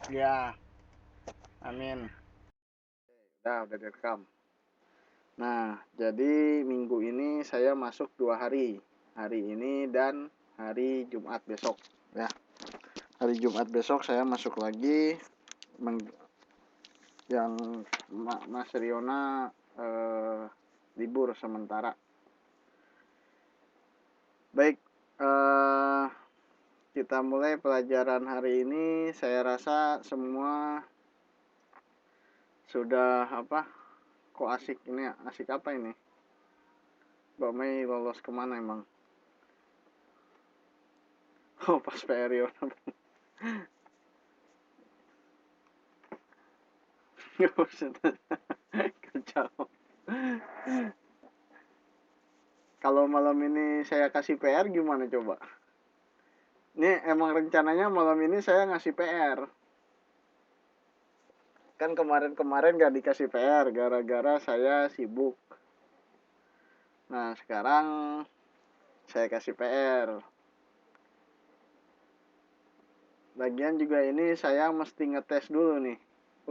Ya, amin. Udah direkam. Nah, jadi minggu ini saya masuk 2 hari. Hari ini dan hari Jumat besok. Ya, hari Jumat besok saya masuk lagi. Yang Mas Riona libur sementara. Baik, kita mulai pelajaran hari ini. Saya rasa semua sudah kok asik ini, asik apa ini? Mbak Mei lolos kemana emang? Oh, pas PR Riona. Gak usah. Kacau. Kalau malam ini saya kasih PR gimana coba? Ini emang rencananya malam ini saya ngasih PR. Kan kemarin-kemarin gak dikasih PR gara-gara saya sibuk. Nah, sekarang saya kasih PR. Lagian juga ini saya mesti ngetes dulu nih.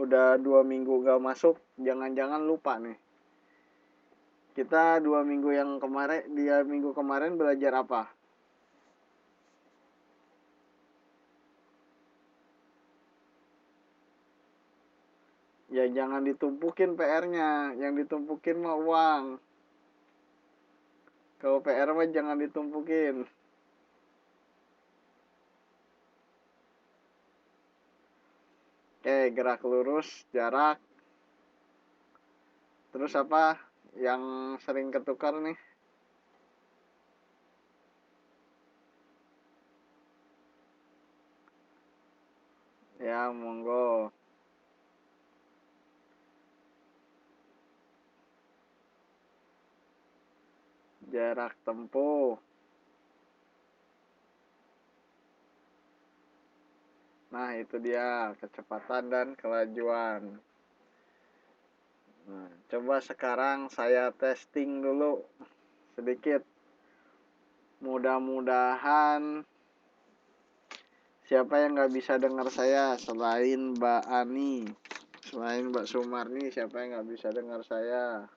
Udah 2 minggu gak masuk, jangan-jangan lupa nih. Kita 2 minggu kemarin belajar apa? Ya jangan ditumpukin PR-nya, yang ditumpukin mah uang. Kalau PR mah jangan ditumpukin. Oke, gerak lurus, jarak. Terus apa yang sering ketukar nih? Ya, monggo. Jarak tempuh. Nah, itu dia kecepatan dan kelajuan. Nah, coba sekarang saya testing dulu sedikit. Mudah-mudahan siapa yang nggak bisa dengar saya selain Mbak Ani, selain Mbak Sumarni, siapa yang nggak bisa dengar saya?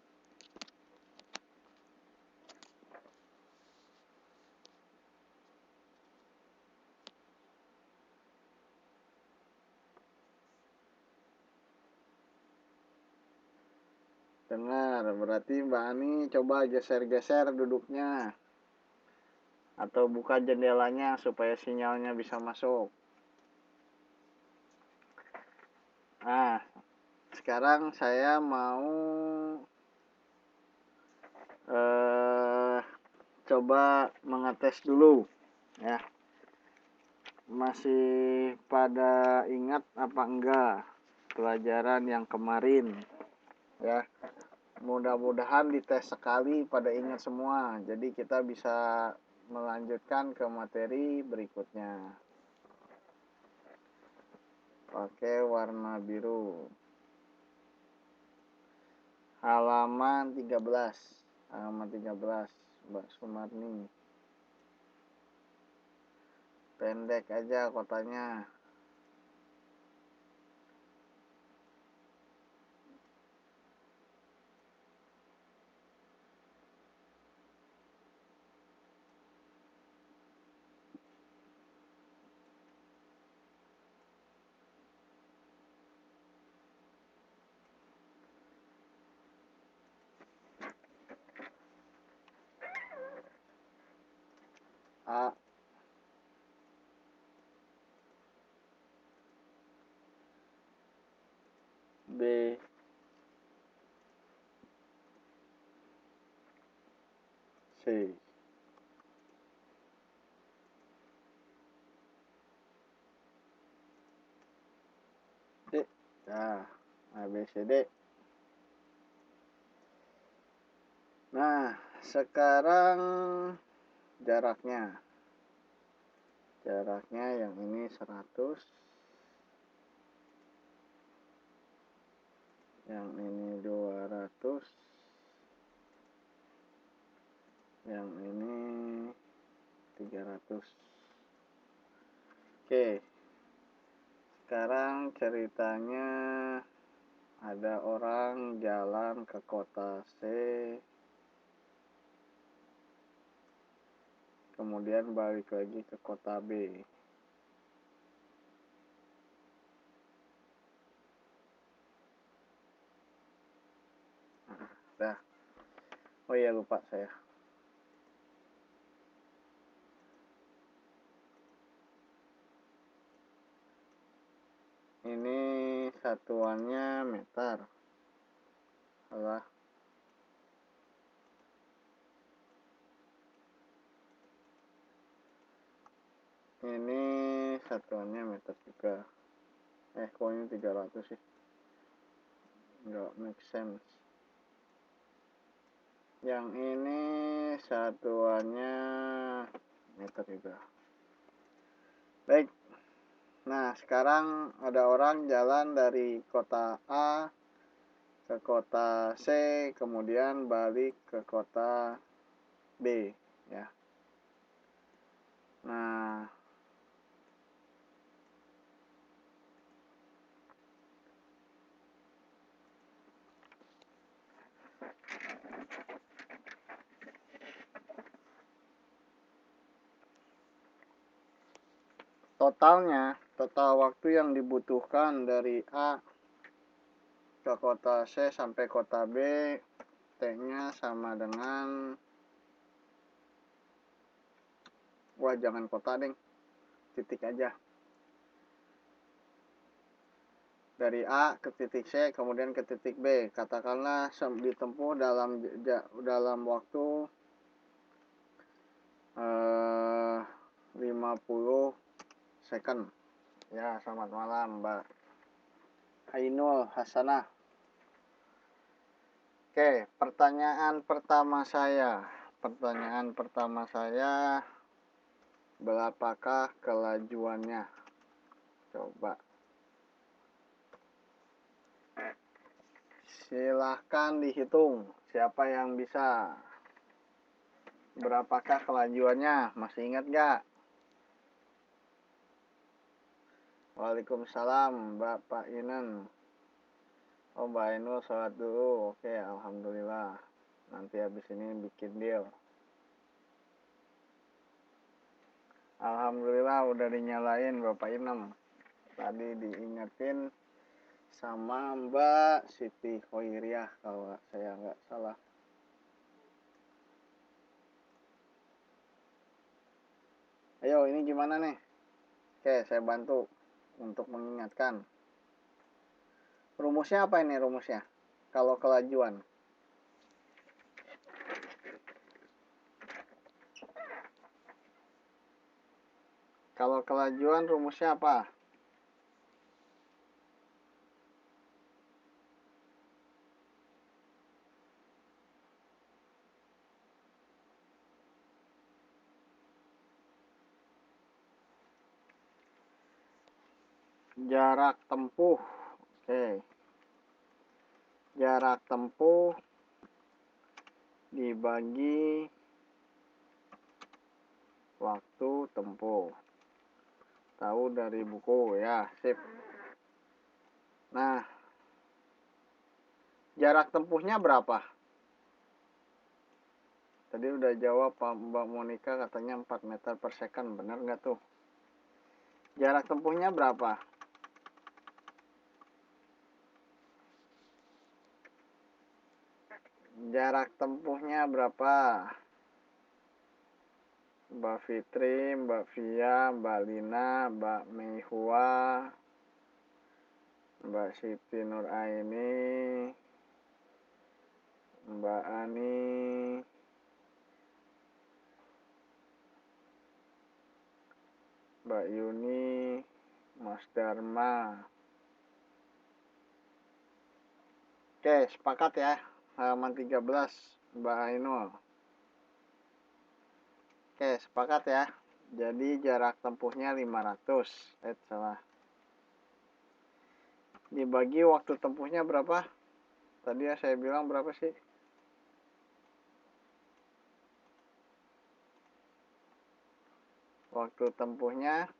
Dengar, berarti Mbak Ani coba geser-geser duduknya atau buka jendelanya supaya sinyalnya bisa masuk. Nah, sekarang saya mau eh, coba mengetes dulu ya. Masih pada ingat apa enggak pelajaran yang kemarin ya? Mudah-mudahan dites sekali pada ingat semua. Jadi kita bisa melanjutkan ke materi berikutnya. Pakai warna biru. Halaman 13. Halaman 13, Mbak Sumarni. Pendek aja kotanya. A, B, C. D. Nah, A, B, C, D. Nah, sekarang jaraknya. Jaraknya yang ini 100. Yang ini 200. Yang ini 300. Oke. sekarang ceritanya ada orang jalan ke kota C, kemudian balik lagi ke kota B. Dah. Oh iya, lupa saya. Ini satuannya meter. Salah. Ini satuannya meter juga. Kok ini 300 sih? Nggak make sense. Yang ini satuannya meter juga. Baik. Nah, sekarang ada orang jalan dari kota A ke kota C, kemudian balik ke kota B, ya. Nah, total waktu yang dibutuhkan dari A ke kota C sampai kota B, T-nya sama dengan, jangan kota deng, titik aja. Dari A ke titik C, kemudian ke titik B. Katakanlah ditempuh dalam waktu 50 second. Ya, selamat malam Mbak Ainul Hasanah. Oke, pertanyaan pertama saya, berapakah kelajuannya? Coba. Silahkan dihitung. Siapa yang bisa? Berapakah kelajuannya? Masih ingat gak? Waalaikumsalam, Bapak Inen. Oh, Mbak Ainul sholat dulu. Oke, alhamdulillah. Nanti habis ini bikin deal. Alhamdulillah udah dinyalain Bapak Inem. Tadi diingetin sama Mbak Siti Khoiriah kalau saya nggak salah. Ayo, ini gimana nih? Oke, saya bantu untuk mengingatkan. Rumusnya apa ini rumusnya? Kalau kelajuan. Kalau kelajuan rumusnya apa? Jarak tempuh. Oke. Jarak tempuh dibagi waktu tempuh. Tahu dari buku ya, sip. Nah, jarak tempuhnya berapa? Tadi udah jawab Mbak Monica, katanya 4 meter per second. Bener nggak tuh? Jarak tempuhnya berapa? Jarak tempuhnya berapa? Mbak Fitri, Mbak Via, Mbak Lina, Mbak Meihua, Mbak Siti Nuraini, Mbak Ani, Mbak Yuni, Mas Dharma. Oke, sepakat ya. Halaman 13, Mbak Ainul. Oke, sepakat ya. Jadi jarak tempuhnya 500. Salah. Dibagi waktu tempuhnya berapa? Tadi ya saya bilang berapa sih? Waktu tempuhnya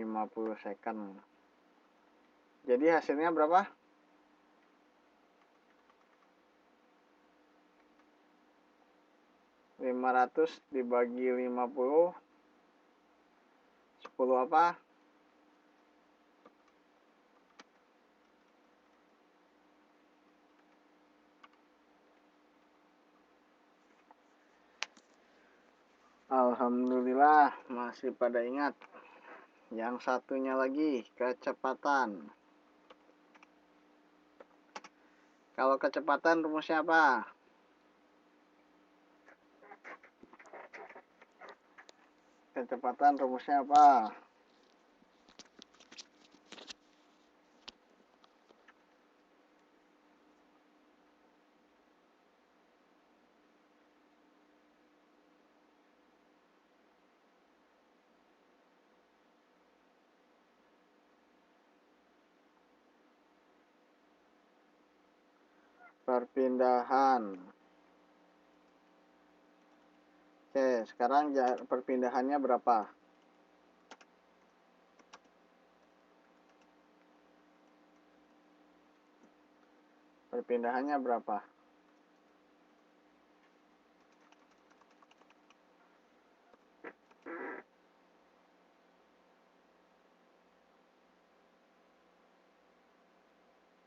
50 second. Jadi hasilnya berapa? 500 dibagi 50, 10 apa? Alhamdulillah masih pada ingat. Yang satunya lagi, kecepatan. Kalau kecepatan rumusnya apa? Kecepatan rumusnya apa? Perpindahan. Oke, sekarang perpindahannya berapa? Perpindahannya berapa?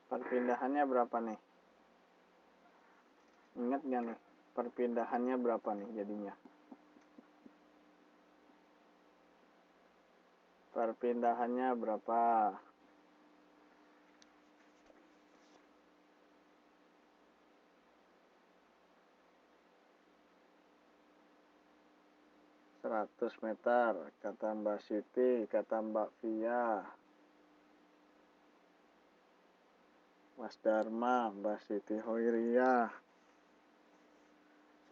Perpindahannya berapa nih? Ingat nggak nih? Perpindahannya berapa nih jadinya? Perpindahannya berapa? Seratus meter, kata Mbak Siti, kata Mbak Via, Mas Dharma, Mbak Siti Hoiria.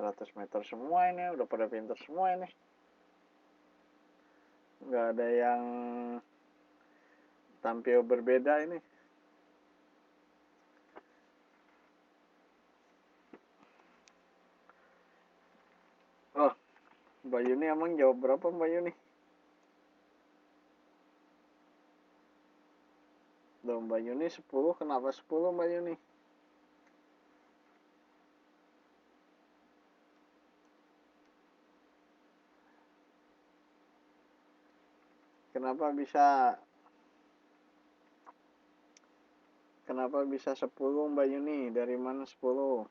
100 meter semua ini, udah pada pinter semua ini. Nggak ada yang tampil berbeda ini. Oh, Mbak Yuni emang jawab berapa Mbak Yuni? Loh, Mbak Yuni 10, kenapa 10 Mbak Yuni? Kenapa bisa 10 Mbak Yuni? Dari mana 10?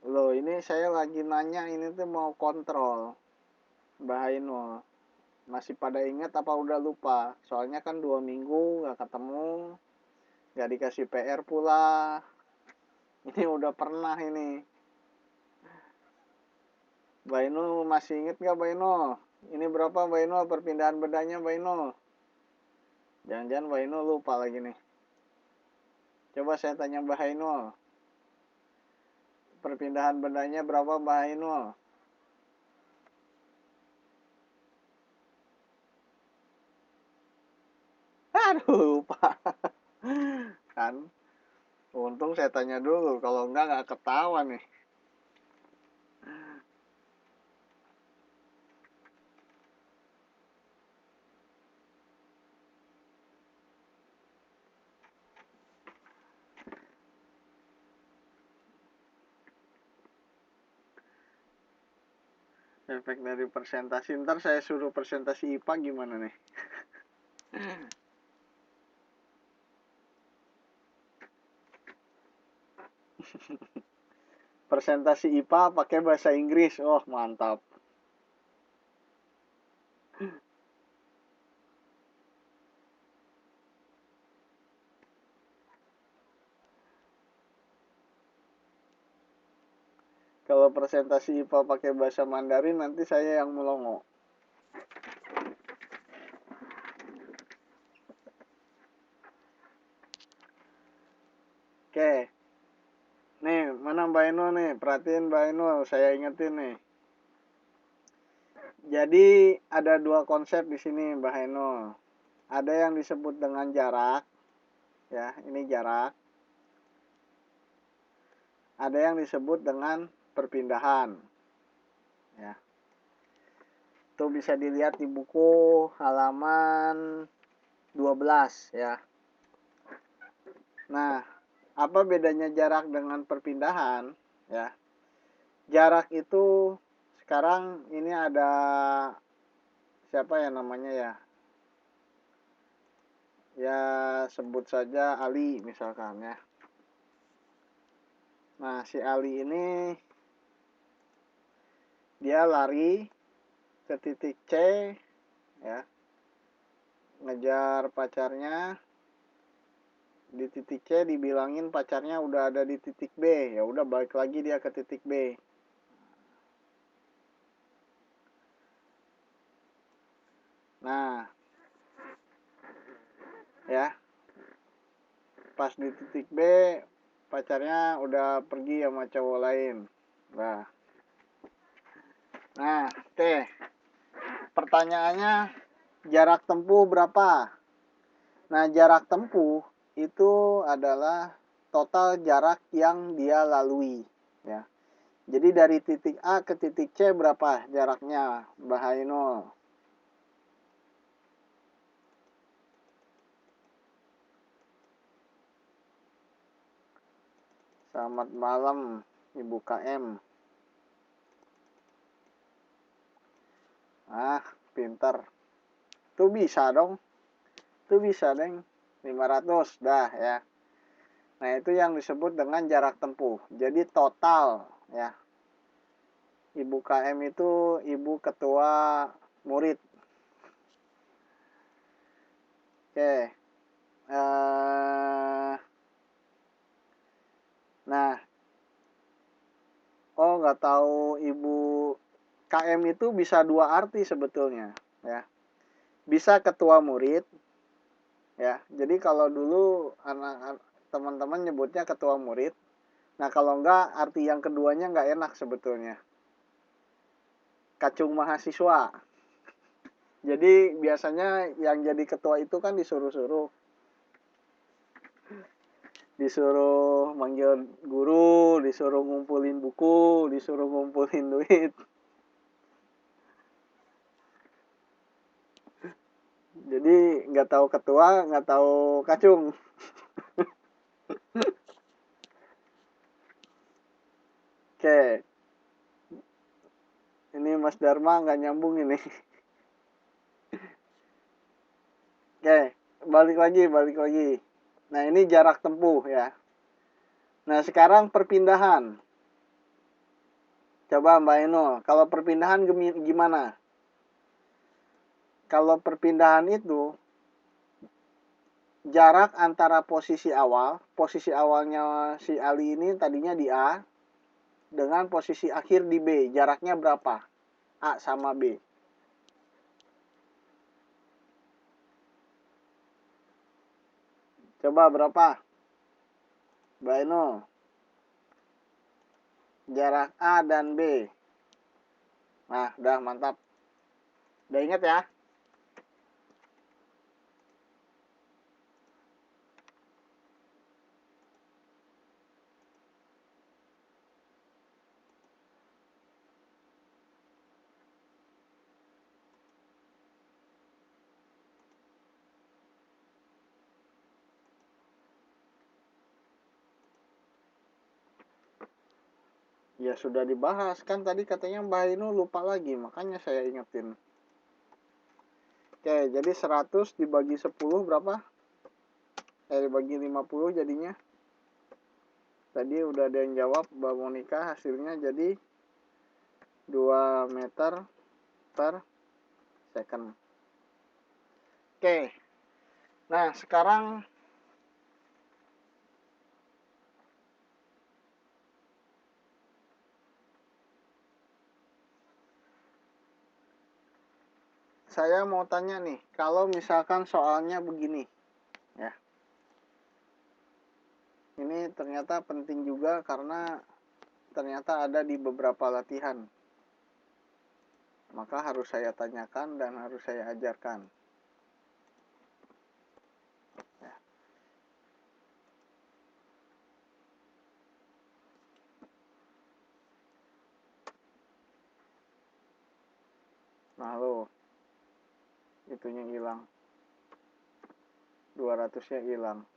Loh, ini saya lagi nanya, ini tuh mau kontrol Mbak Ainul. Masih pada ingat apa udah lupa? Soalnya kan 2 minggu gak ketemu, gak dikasih PR pula. Ini udah pernah ini. Mbak Ainul masih inget gak Mbak Ainul? Ini berapa Mbak Ainul perpindahan bedanya Mbak Ainul? Jangan-jangan Mbak Ainul lupa lagi nih. Coba saya tanya Mbak Ainul. Perpindahan bedanya berapa Mbak Ainul? Aduh, lupa. Kan, untung saya tanya dulu. Kalau enggak nggak ketawa nih. Efek dari persentase. Ntar saya suruh persentase IPA gimana nih? Persentase IPA pakai bahasa Inggris. Oh, mantap. Kalau presentasi IPA pakai bahasa Mandarin nanti saya yang melongo. Oke. Nih, mana Mbak Eno nih? Perhatiin Mbak Eno, saya ingetin nih. Jadi ada dua konsep di sini Mbak Eno. Ada yang disebut dengan jarak. Ya, ini jarak. ada yang disebut dengan perpindahan. Ya. Itu bisa dilihat di buku halaman 12 ya. Nah, apa bedanya jarak dengan perpindahan? Ya. Jarak itu sekarang ini ada siapa ya namanya ya? Ya sebut saja Ali misalkan ya. Nah, si Ali ini dia lari ke titik C ya. Ngejar pacarnya. Di titik C dibilangin pacarnya udah ada di titik B. Ya udah balik lagi dia ke titik B. Nah, ya. Pas di titik B pacarnya udah pergi sama cowok lain. Nah, oke. Pertanyaannya jarak tempuh berapa? Nah, jarak tempuh itu adalah total jarak yang dia lalui, ya. Jadi dari titik A ke titik C berapa jaraknya, Mbah Ainul? Selamat malam, Ibu KM. Ah, pinter. Tuh bisa dong. Tuh bisa, Deng. 500 dah ya. Nah, itu yang disebut dengan jarak tempuh. Jadi total ya. Ibu KM itu ibu ketua murid. Oke. Nah, nggak tahu ibu KM itu bisa dua arti sebetulnya ya. Bisa ketua murid ya. Jadi kalau dulu anak teman-teman nyebutnya ketua murid. Nah, kalau enggak arti yang keduanya nggak enak sebetulnya. Kacung mahasiswa. Jadi biasanya yang jadi ketua itu kan disuruh-suruh. Disuruh manggil guru, disuruh ngumpulin buku, disuruh ngumpulin duit. Jadi nggak tahu ketua, nggak tahu kacung. Oke, ini Mas Dharma nggak nyambung ini. Oke, balik lagi. Nah, ini jarak tempuh ya. Nah, sekarang perpindahan. Coba Mbak Eno, kalau perpindahan gimana? Kalau perpindahan itu jarak antara posisi awalnya si Ali ini tadinya di A, dengan posisi akhir di B, jaraknya berapa? A sama B. Coba berapa? Mbak Eno. Jarak A dan B. Nah, udah mantap. Udah inget ya? Ya sudah dibahas. Kan tadi katanya Mbak Eno lupa lagi. Makanya saya ingetin. Oke, jadi 100 dibagi 10 berapa? Dibagi 50 jadinya. Tadi udah ada yang jawab, Mbak Monica, hasilnya jadi 2 meter per second. Oke. Nah, sekarang saya mau tanya nih, kalau misalkan soalnya begini, ya. Ini ternyata penting juga karena ternyata ada di beberapa latihan. Maka harus saya tanyakan dan harus saya ajarkan. Ya. Nah lo, itunya hilang, 200-nya hilang.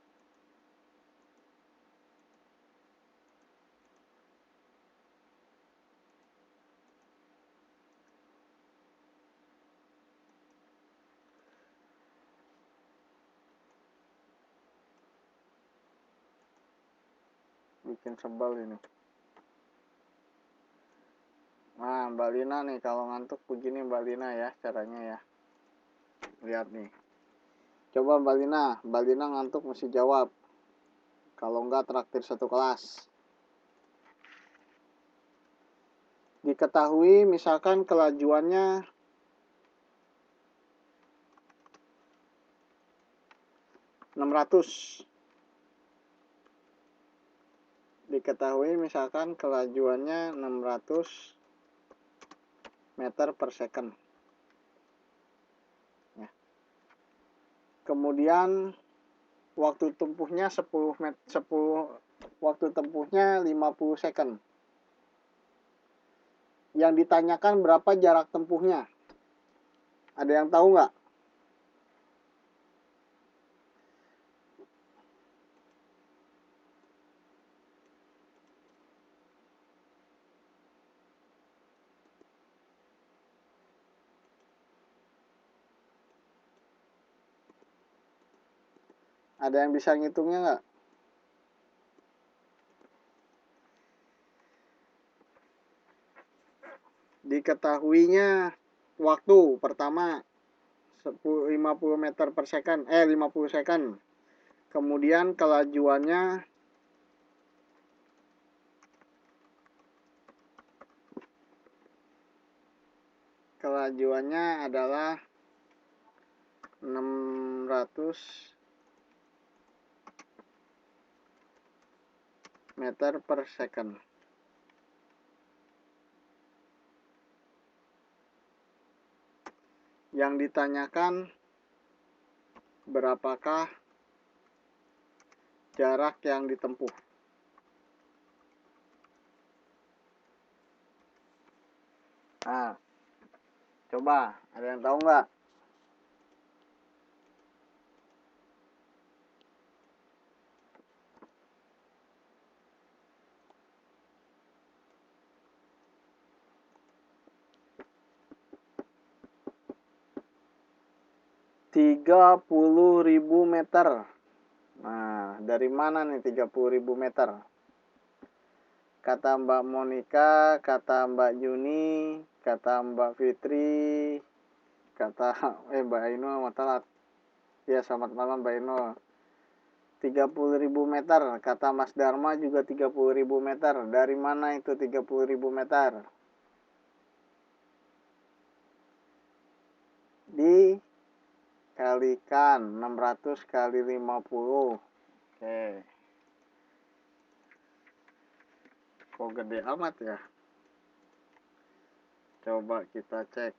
Bikin sebel ini. Nah, Mbak Lina nih, kalau ngantuk begini Mbak Lina ya caranya ya. Lihat nih. Coba Mbak Lina ngantuk mesti jawab. Kalau enggak traktir satu kelas. Diketahui misalkan kelajuannya 600. Diketahui misalkan kelajuannya 600 meter per second. Ya. Kemudian waktu tempuhnya 10 waktu tempuhnya 50 second. Yang ditanyakan berapa jarak tempuhnya? Ada yang tahu nggak? Ada yang bisa ngitungnya nggak? Diketahuinya waktu pertama 50 meter per second, 50 second. Kemudian kelajuannya adalah 600 meter per second. Yang ditanyakan berapakah jarak yang ditempuh? Nah, coba ada yang tahu nggak? ...30.000 meter. Nah, dari mana nih 30.000 meter? Kata Mbak Monica, kata Mbak Juni, kata Mbak Fitri, kata Mbak Ainul sama telat. Ya, selamat malam Mbak Ainul. 30.000 meter, kata Mas Dharma juga 30.000 meter. Dari mana itu 30.000 meter? Dikalikan 600 kali 50. Oke. Kok gede amat ya? Coba kita cek.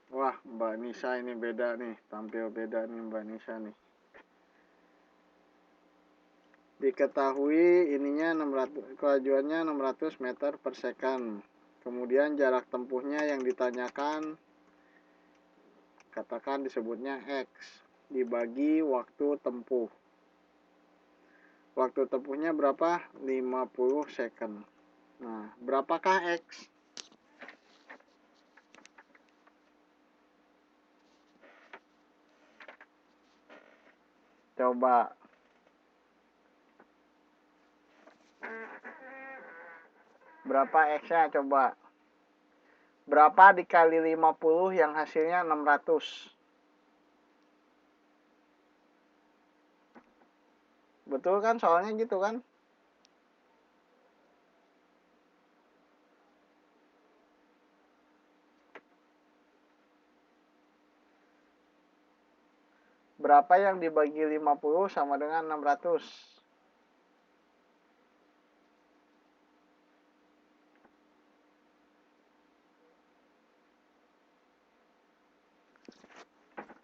Wah, Mbak Nisa ini beda nih, tampil beda nih Mbak Nisa nih. Diketahui ininya 600, kelajuannya 600 meter per second. Kemudian jarak tempuhnya yang ditanyakan, katakan disebutnya X, dibagi waktu tempuh. Waktu tempuhnya berapa? 50 second. Nah, berapakah X? Coba. Berapa X-nya coba? Berapa dikali 50 yang hasilnya 600? Betul kan, soalnya gitu kan? Berapa yang dibagi 50 sama dengan 600?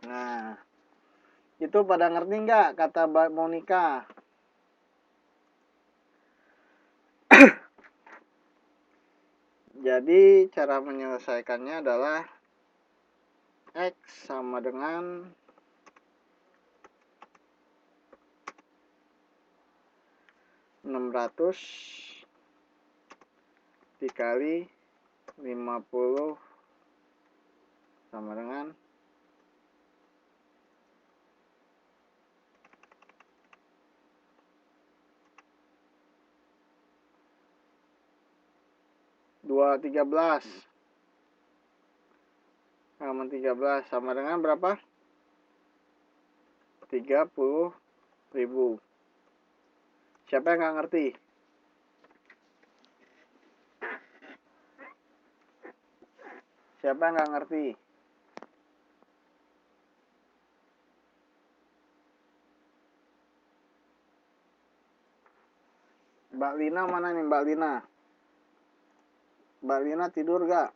Nah, itu pada ngerti nggak kata Mbak Monica? Jadi cara menyelesaikannya adalah X sama dengan 600 dikali 50 sama dengan 213 halaman 13 sama dengan berapa? 30.000. Siapa yang nggak ngerti? Siapa yang nggak ngerti? Mbak Lina mana nih Mbak Lina? Mbak Lina tidur gak?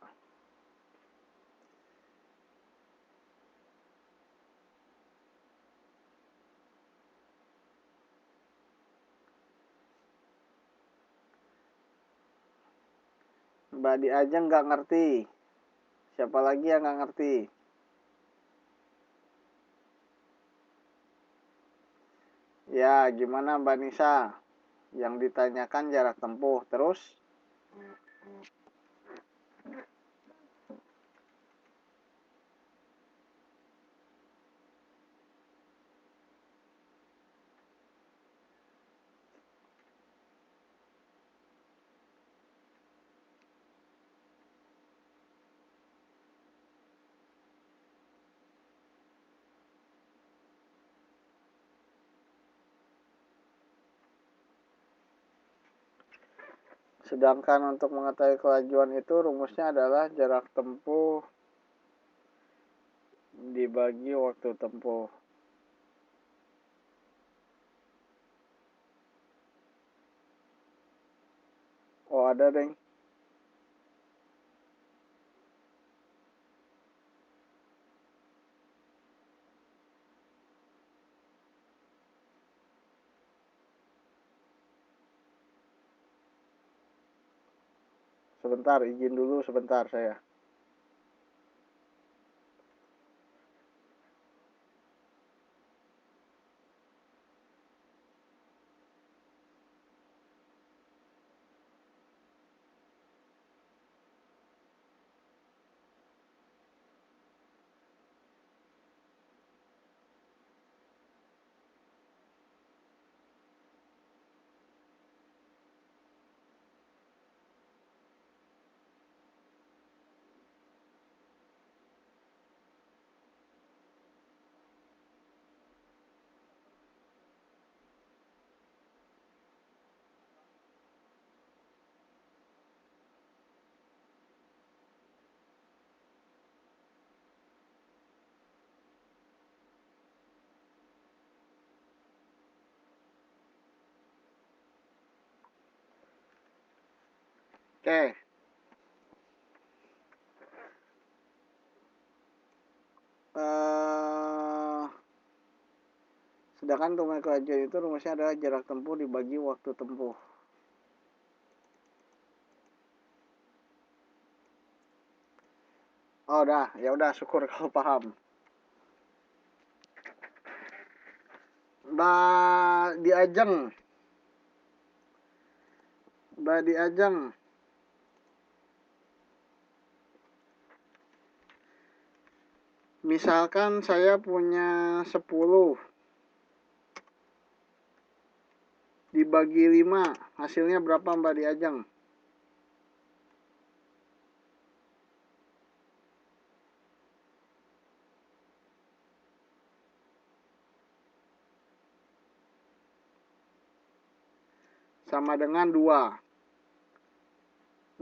Mbak Diajeng nggak ngerti. Siapa lagi yang nggak ngerti? Ya, gimana Mbak Nisa? Yang ditanyakan jarak tempuh. Terus? Sedangkan untuk mengetahui kelajuan itu rumusnya adalah jarak tempuh dibagi waktu tempuh. Oh ada deh. Sebentar, izin dulu sebentar saya. Oke. Sedangkan untuk kelajuan itu rumusnya adalah jarak tempuh dibagi waktu tempuh. Oh udah, ya udah syukur kalau paham. Mbak Diajeng. Mbak Diajeng. Misalkan saya punya 10 dibagi 5, hasilnya berapa Mbak Diajeng? Sama dengan 2.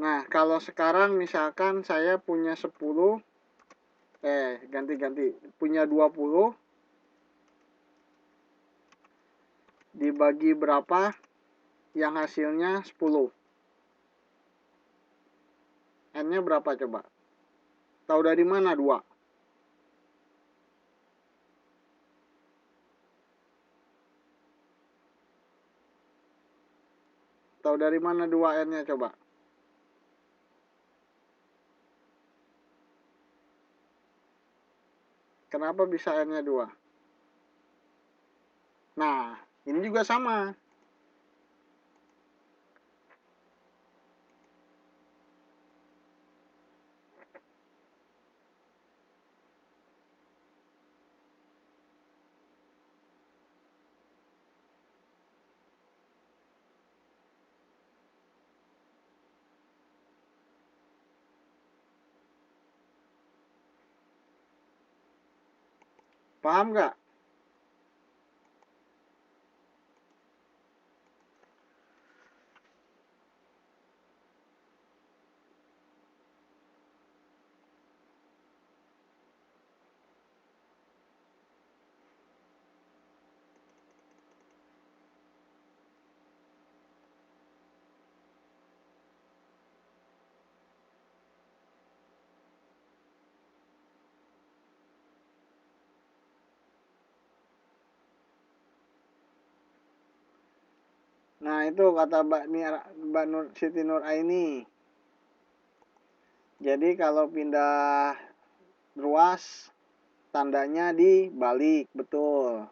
Nah, kalau sekarang misalkan saya punya 10, ganti-ganti. Punya 20 dibagi berapa yang hasilnya 10. N-nya berapa coba? Tahu dari mana 2? Tahu dari mana 2 N-nya coba? Kenapa bisa N-nya 2? Nah, ini juga sama. Paham nggak? Nah, itu kata Mbak Siti Nur Aini. Jadi kalau pindah ruas, tandanya dibalik, betul.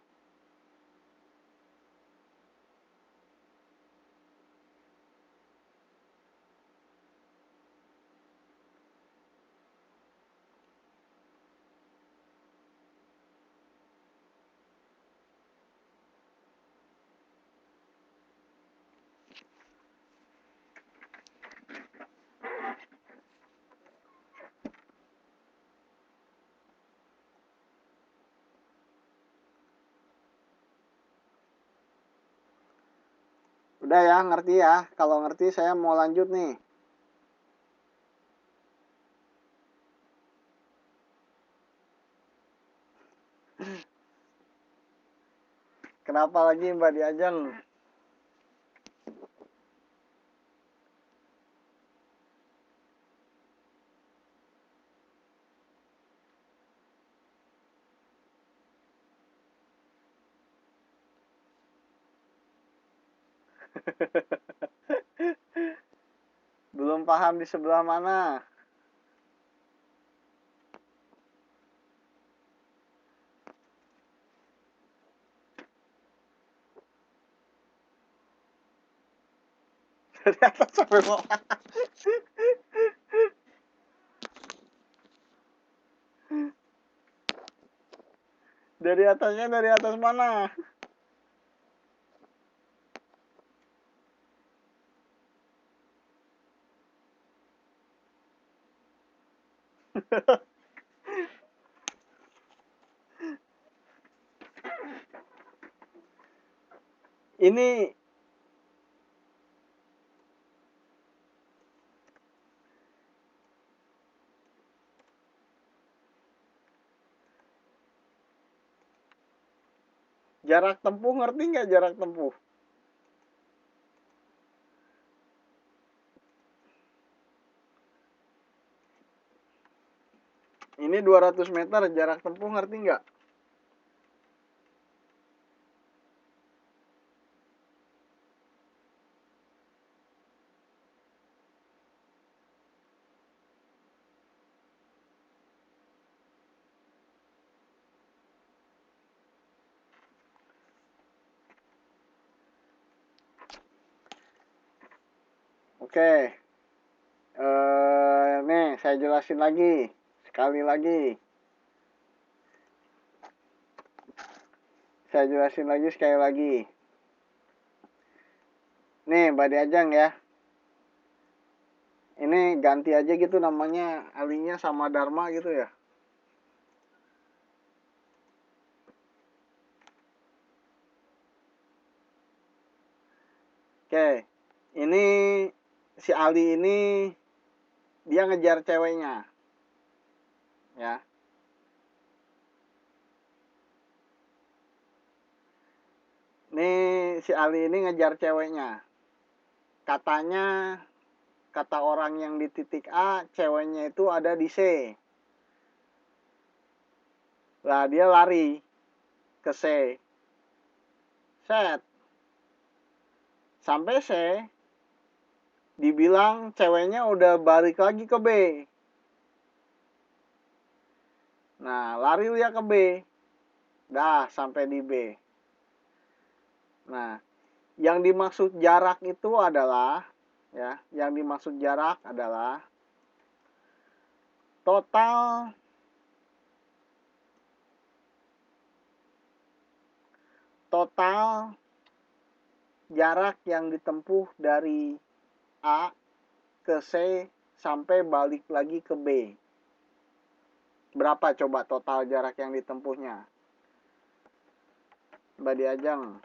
Udah ya, ngerti ya. Kalau ngerti saya mau lanjut nih. Kenapa lagi Mbak Diajeng? Belum paham di sebelah mana? Dari atas sampai bawah. Dari atasnya dari atas mana? Ini jarak tempuh, ngerti nggak jarak tempuh? Ini 200 meter jarak tempuh, ngerti nggak? Oke, nih saya jelasin lagi, sekali lagi. Saya jelasin lagi sekali lagi. Nih, Mbak Diajeng ya. Ini ganti aja gitu namanya, alinya sama Dharma gitu ya. Oke, ini si Ali ini dia ngejar ceweknya, ya. Nih si Ali ini ngejar ceweknya. Katanya, kata orang yang di titik A, ceweknya itu ada di C. Lah dia lari ke C. Set. Sampai C, dibilang ceweknya udah balik lagi ke B. Nah, lari dia ke B. Dah, sampai di B. Nah, yang dimaksud jarak itu adalah, ya, yang dimaksud jarak adalah total jarak yang ditempuh dari A ke C sampai balik lagi ke B. Berapa coba total jarak yang ditempuhnya? Mbak Diajeng.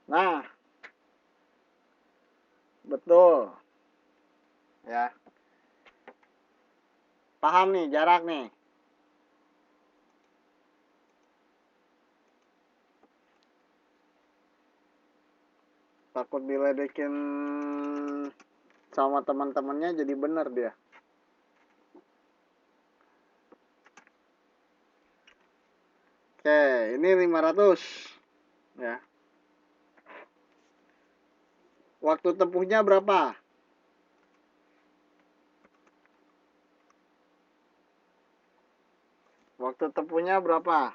Nah, betul. Ya. Paham nih jarak nih. Takut diledekin sama teman-temannya jadi bener dia. Oke, ini 500. Ya. Waktu tempuhnya berapa? Waktu tempuhnya berapa?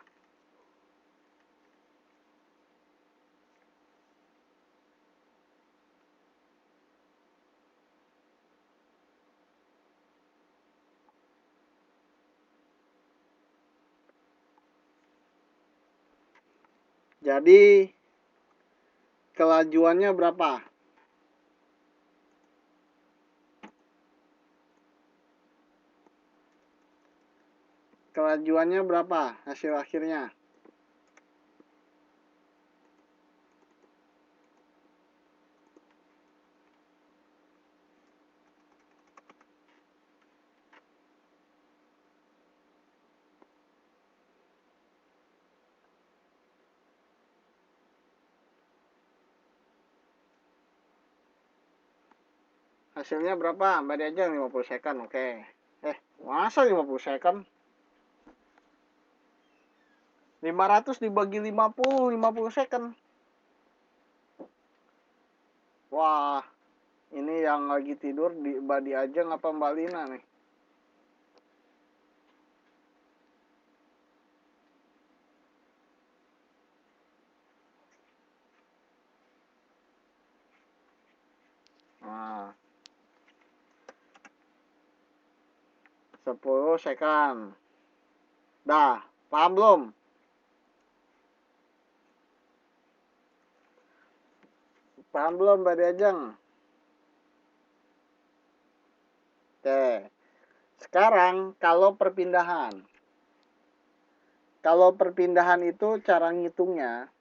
Jadi kelajuannya berapa? Kelajuannya berapa hasil akhirnya? Hasilnya berapa? Mbak Diajeng 50 second, oke. Masa 50 second? 500 dibagi 50 second. Wah, ini yang lagi tidur di Mbak Diajeng apa Mbak Lina nih? Nah, 10 second. Dah, paham belum? Paham belum Mbak Diajeng? Oke. Sekarang kalau perpindahan. Kalau perpindahan itu cara ngitungnya.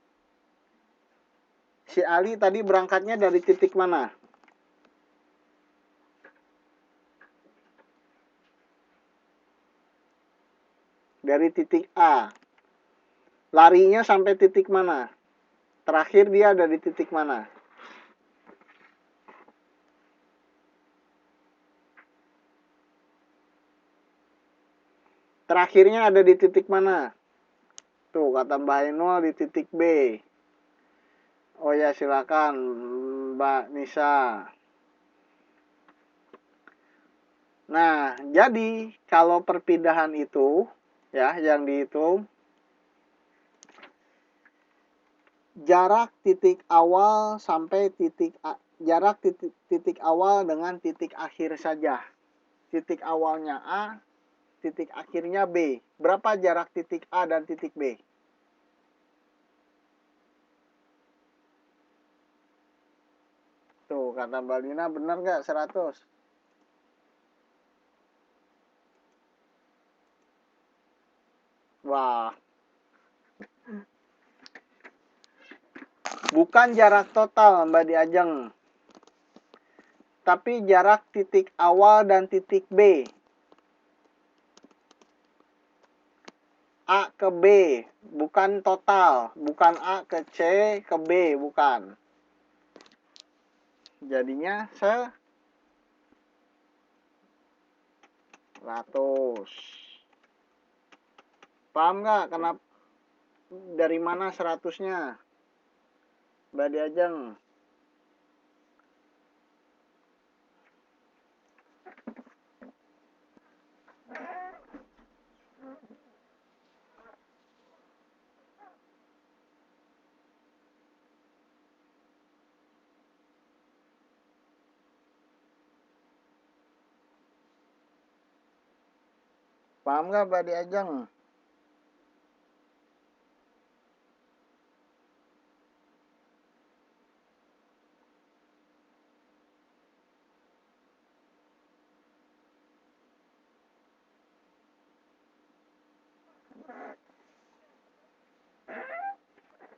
Si Ali tadi berangkatnya dari titik mana? Dari titik A. Larinya sampai titik mana? Terakhir dia ada di titik mana? Terakhirnya ada di titik mana? Tuh, kata Mbak Ainul di titik B. Oh ya, silakan Mbak Nisa. Nah, jadi kalau perpindahan itu ya yang dihitung jarak titik awal sampai jarak titik awal dengan titik akhir saja. Titik awalnya A, titik akhirnya B. Berapa jarak titik A dan titik B? Tuh, kata Mbak Lina benar nggak 100? Wah. Bukan jarak total Mbak Diajeng. Tapi jarak titik awal dan titik B. A ke B, bukan total, bukan A ke C ke B, bukan. Jadinya 100. Paham nggak kenapa dari mana 100-nya? Mbak Diajeng. Paham nggak Mbak Diajeng?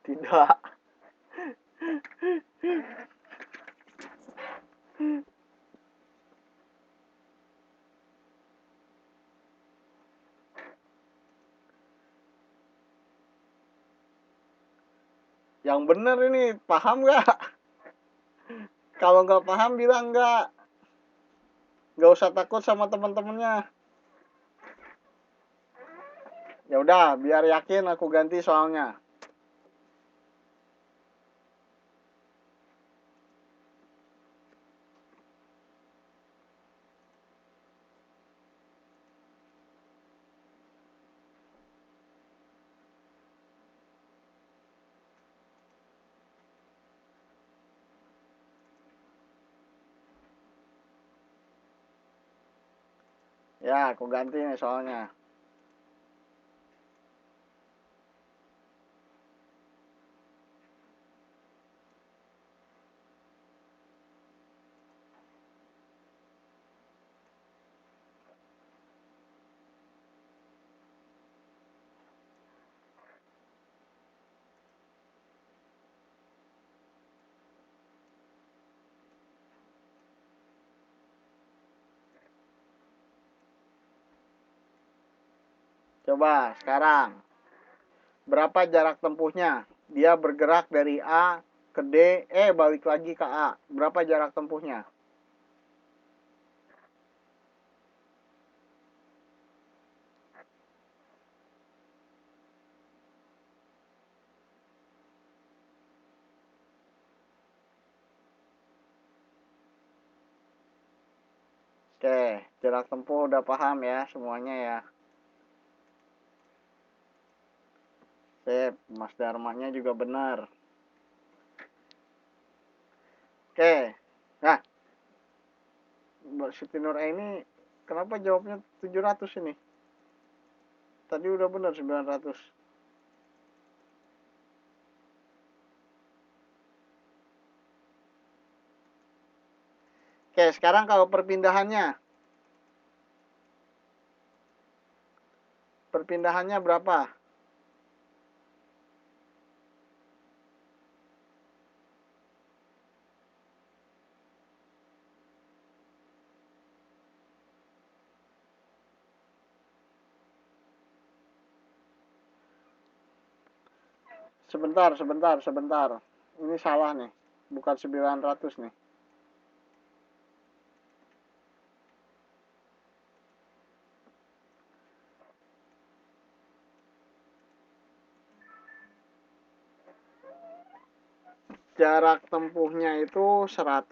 Tidak. Yang bener ini, paham nggak? Kalau nggak paham bilang nggak. Nggak usah takut sama teman-temannya. Ya udah, biar yakin aku ganti soalnya. Ya, aku ganti nih soalnya. Coba sekarang. Berapa jarak tempuhnya? Dia bergerak dari A ke D, balik lagi ke A. Berapa jarak tempuhnya? Oke, jarak tempuh udah paham ya semuanya ya. Sip, Mas Dharmanya juga benar. Oke, nah Mbak Siti Nur ini kenapa jawabnya 700 ini? Tadi udah benar 900. Oke, sekarang kalau perpindahannya. Perpindahannya berapa? Sebentar. Ini salah nih. Bukan 900 nih. Jarak tempuhnya itu 100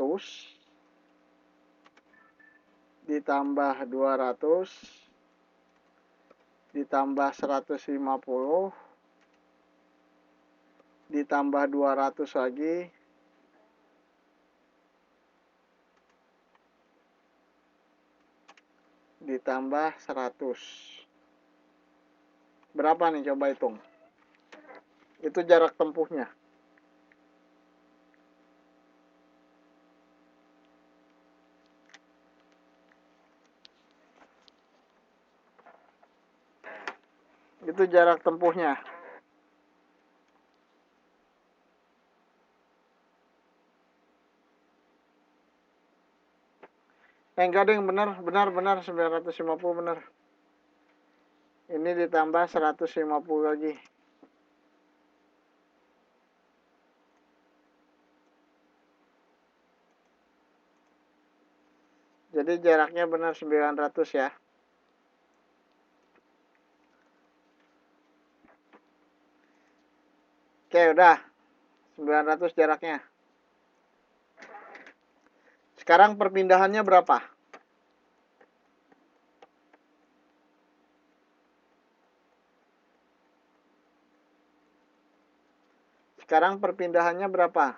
ditambah 200 ditambah 150 ditambah 200 lagi ditambah 100. Berapa nih coba hitung? Itu jarak tempuhnya. Itu jarak tempuhnya. Enggak deh, benar 950 benar. Ini ditambah 150 lagi. Jadi jaraknya benar 900 ya. Oke, udah. 900 jaraknya. Sekarang perpindahannya berapa? Sekarang perpindahannya berapa?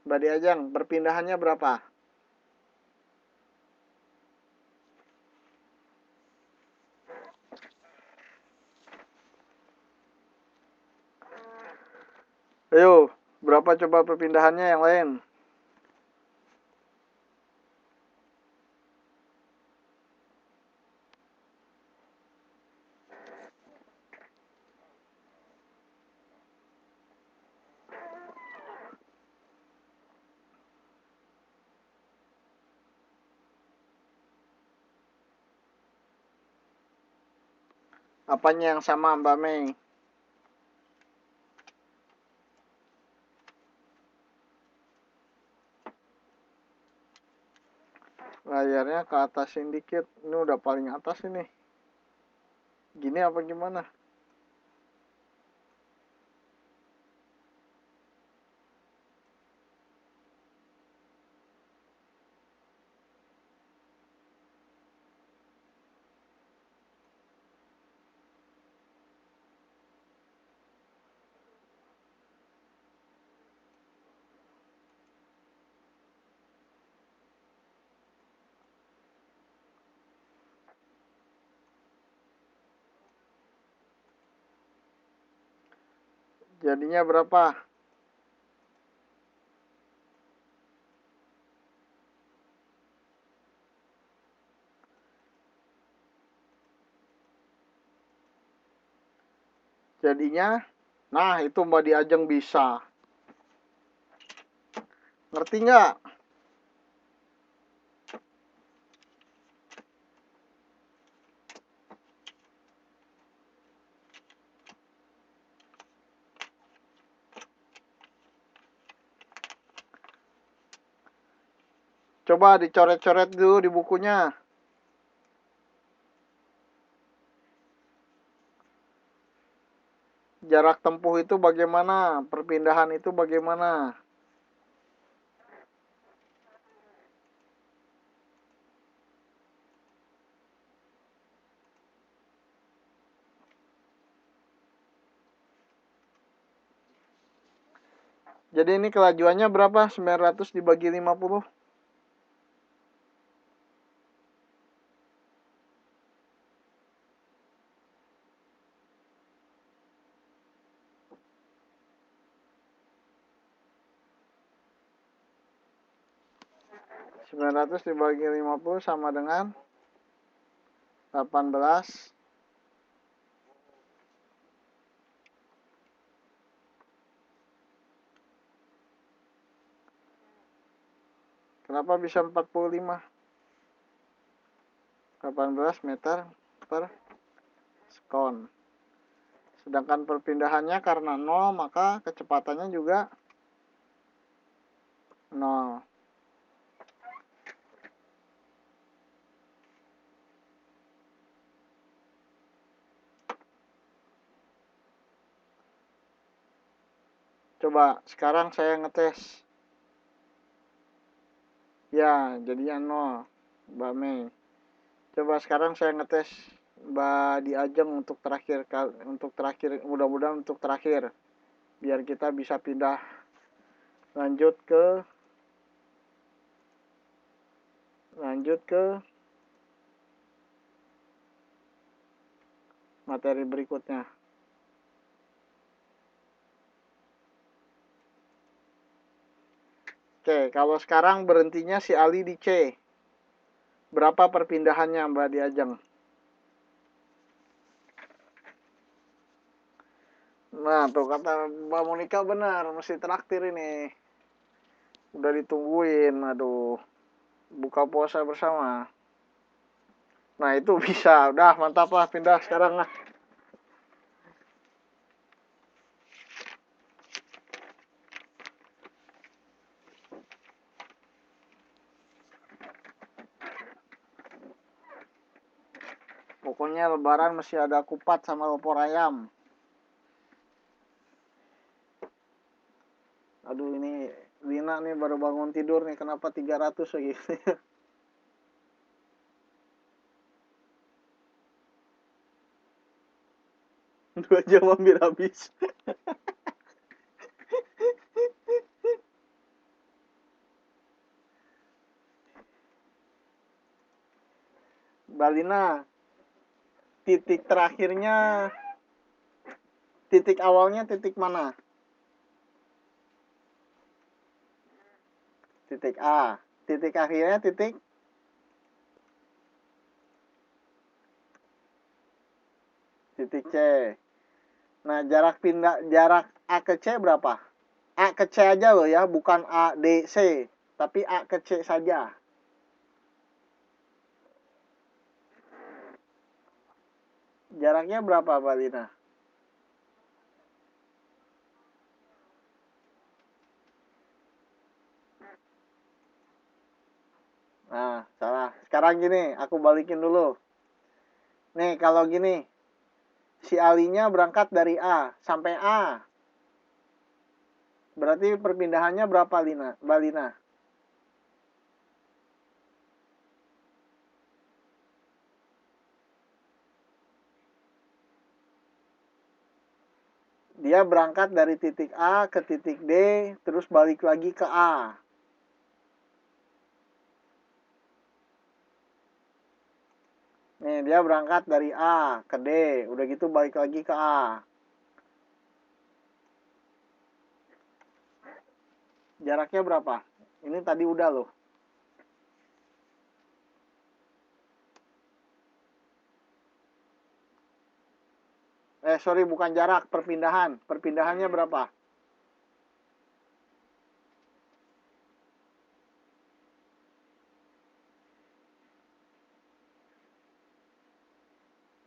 Mbak Diajeng, perpindahannya berapa? Ayo, berapa coba perpindahannya yang lain? Apanya yang sama, Mbak Mei? Layarnya ke atasin dikit. Ini udah paling atas ini. Gini apa gimana? Jadinya berapa? Jadinya, nah itu Mbak Diajeng bisa. Ngerti nggak? Coba dicoret-coret dulu di bukunya. Jarak tempuh itu bagaimana? Perpindahan itu bagaimana? Jadi ini kelajuannya berapa? 900 dibagi 50? Sembilan ratus dibagi 50 sama dengan 18. Kenapa bisa 45? 18 meter per sekon. Sedangkan perpindahannya karena 0, maka kecepatannya juga 0. Coba sekarang saya ngetes. Ya, jadinya 0. Mbak Mei. Coba sekarang saya ngetes Mbak Diajeng untuk terakhir mudah-mudahan untuk terakhir biar kita bisa pindah lanjut ke materi berikutnya. Oke, kalau sekarang berhentinya si Ali di C. Berapa perpindahannya Mbak Diajeng? Nah, tuh kata Mbak Monika benar, mesti traktir ini. Udah ditungguin, aduh. Buka puasa bersama. Nah itu bisa, udah mantap lah, pindah sekarang lah. Pokoknya lebaran mesti ada kupat sama opor ayam. Aduh ini Lina nih baru bangun tidur nih, kenapa 300 lagi? 2 jam hampir habis. Mbak Lina, titik terakhirnya, titik awalnya titik mana? Titik A. Titik akhirnya titik C. Nah, jarak A ke C berapa? A ke C aja loh ya, bukan A, D, C. Tapi A ke C saja. Jaraknya berapa, Mbak Lina? Nah, salah. Sekarang gini, aku balikin dulu. Nih, kalau gini, si Alinya berangkat dari A sampai A. Berarti perpindahannya berapa, Lina? Mbak Lina? Dia berangkat dari titik A ke titik D, terus balik lagi ke A. Nih, dia berangkat dari A ke D, udah gitu balik lagi ke A. Jaraknya berapa? Ini tadi udah loh. Sorry, bukan jarak, perpindahan. Perpindahannya berapa?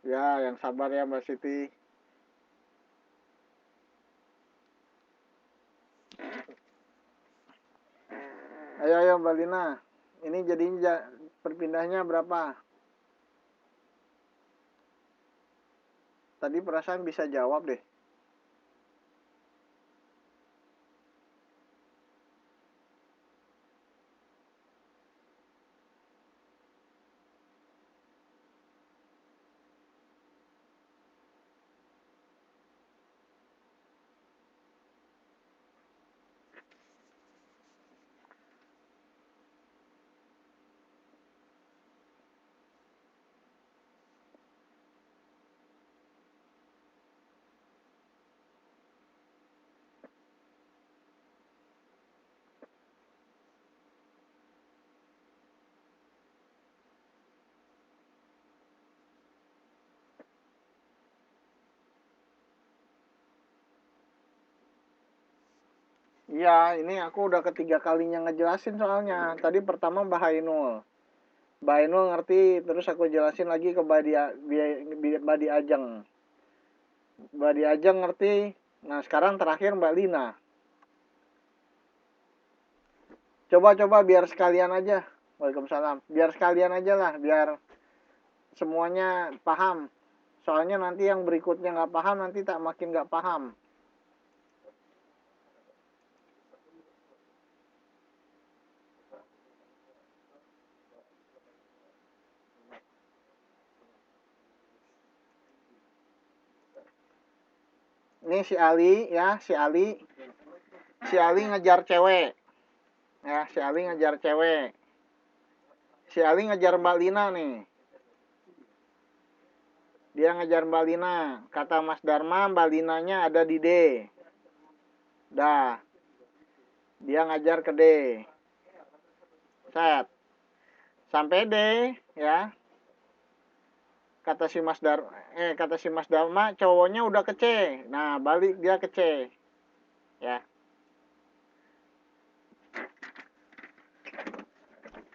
Ya, yang sabar ya Mbak Siti. Ayo Mbak Lina. Ini jadinya perpindahnya berapa? Tadi perasaan bisa jawab deh. Iya, ini aku udah ketiga kalinya ngejelasin soalnya. Tadi pertama Mbak Hainul. Mbak Ainul ngerti, terus aku jelasin lagi ke Mbak Ajeng. Mbak Ajeng ngerti. Nah, sekarang terakhir Mbak Lina. Coba biar sekalian aja. Waalaikumsalam. Biar sekalian aja lah, biar semuanya paham. Soalnya nanti yang berikutnya nggak paham, nanti tak makin nggak paham. Ini si Ali ya, si Ali ngejar cewek. Ya, si Ali ngejar cewek. Si Ali ngejar Mbak Lina nih. Dia ngejar Mbak Lina. Kata Mas Dharma, Mbak Linanya ada di D. Dah. Dia ngajar ke D. Set. Sampai D, ya. Kata si Mas Dharma, cowoknya udah ke C. Nah, balik dia ke C. Ya.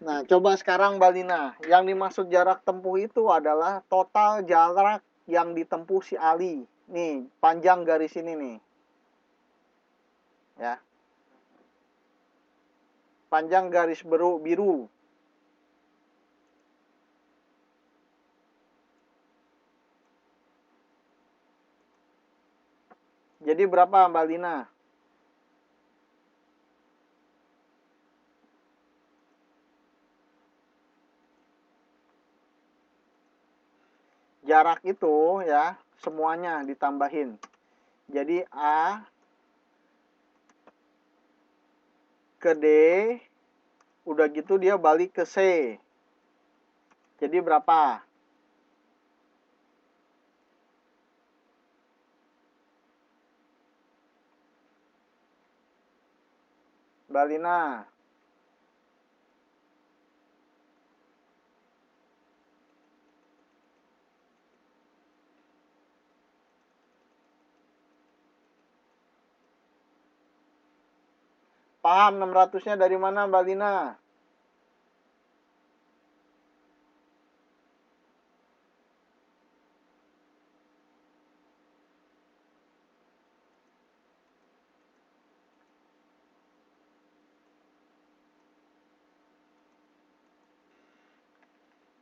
Nah, coba sekarang Mbak Lina, yang dimaksud jarak tempuh itu adalah total jarak yang ditempuh si Ali. Nih, panjang garis ini nih. Ya. Panjang garis biru. Jadi berapa Mbak Lina? Jarak itu ya, semuanya ditambahin. Jadi A ke D, udah gitu dia balik ke C. Jadi berapa? Mbak Lina. Paham 600-nya dari mana Mbak Lina?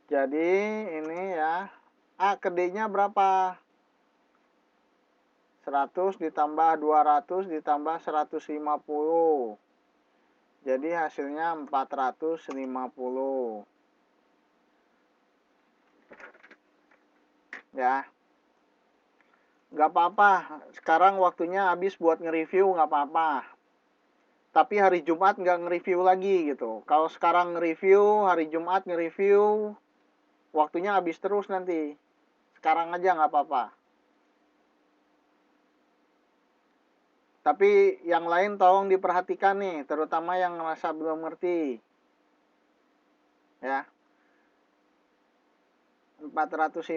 Jadi ini ya, A ke D-nya berapa? 100 ditambah 200 ditambah 150. Jadi hasilnya 450. Ya. Gak apa-apa. Sekarang waktunya habis buat nge-review, gak apa-apa. Tapi hari Jumat nggak nge-review lagi gitu. Kalau sekarang nge-review, hari Jumat nge-review, waktunya habis terus nanti. Sekarang aja nggak apa-apa. Tapi yang lain tolong diperhatikan nih, terutama yang ngerasa belum ngerti. Ya. 450.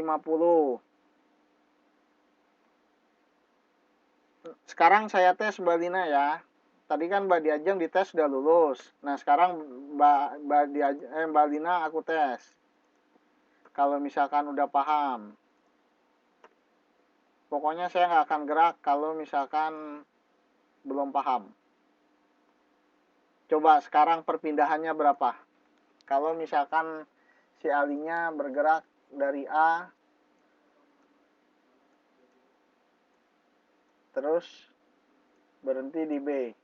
Sekarang saya tes Mbak Lina ya. Tadi kan Mbak Diajeng dites sudah lulus. Nah sekarang Mbak Lina aku tes. Kalau misalkan udah paham. Pokoknya saya nggak akan gerak kalau misalkan belum paham. Coba sekarang perpindahannya berapa? Kalau misalkan si alinya bergerak dari A terus berhenti di B.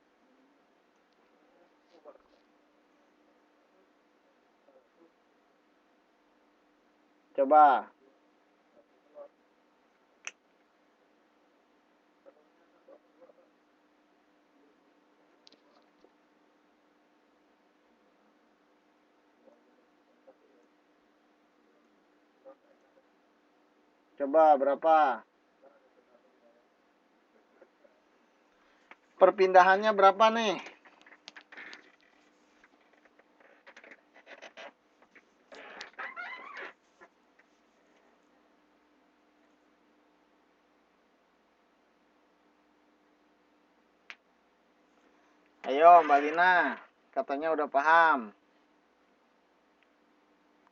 Coba. Coba berapa? Perpindahannya berapa nih? Ayo Mbak Lina, katanya udah paham.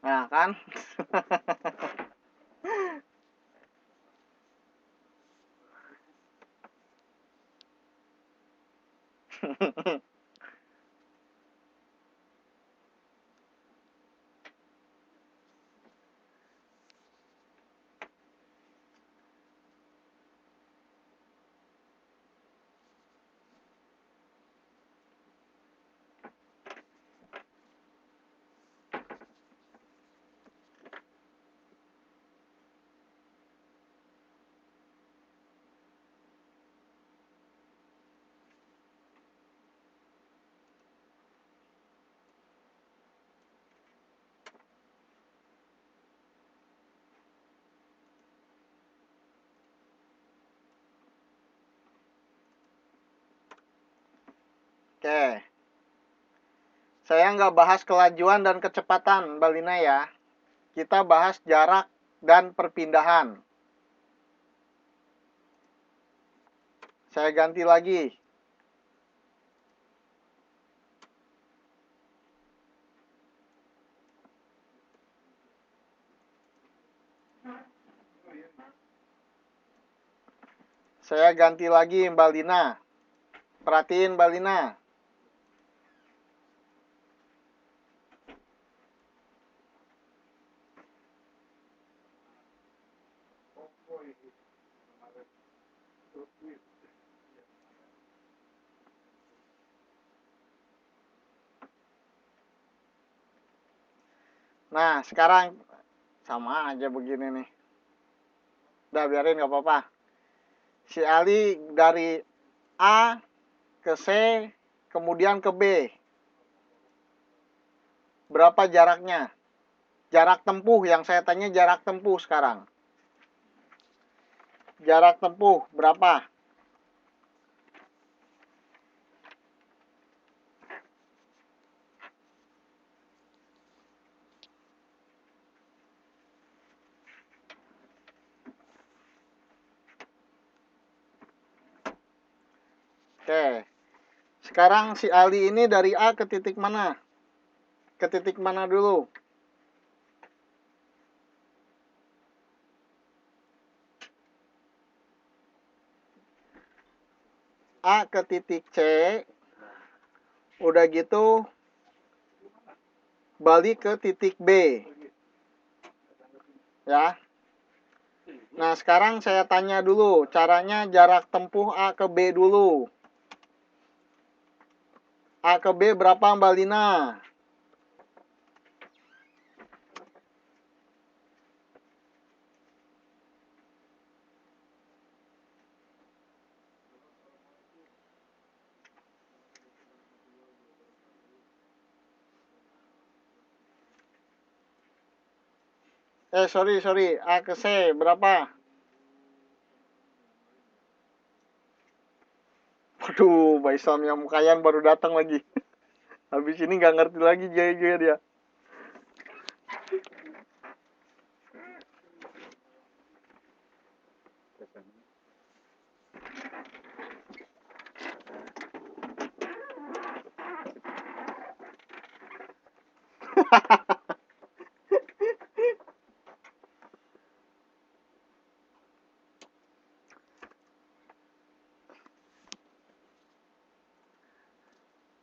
Nah kan? Oke. Saya nggak bahas kelajuan dan kecepatan, Mbak Lina ya. Kita bahas jarak dan perpindahan. Saya ganti lagi. Saya ganti lagi Mbak Lina. Perhatiin Mbak Lina. Nah, sekarang sama aja begini nih. Udah biarin gak apa-apa. Si Ali dari A ke C, kemudian ke B. Berapa jaraknya? Jarak tempuh, yang saya tanya jarak tempuh sekarang. Jarak tempuh berapa? Oke. Sekarang si Ali ini dari A ke titik mana? Ke titik mana dulu? A ke titik C. Udah gitu balik ke titik B. Ya. Nah, sekarang saya tanya dulu caranya jarak tempuh A ke B dulu. A ke B berapa Mbak Lina? Sorry. A ke C berapa? Waduh, Mbak Islam yang mukayan baru datang lagi. Habis ini nggak ngerti lagi jaya dia.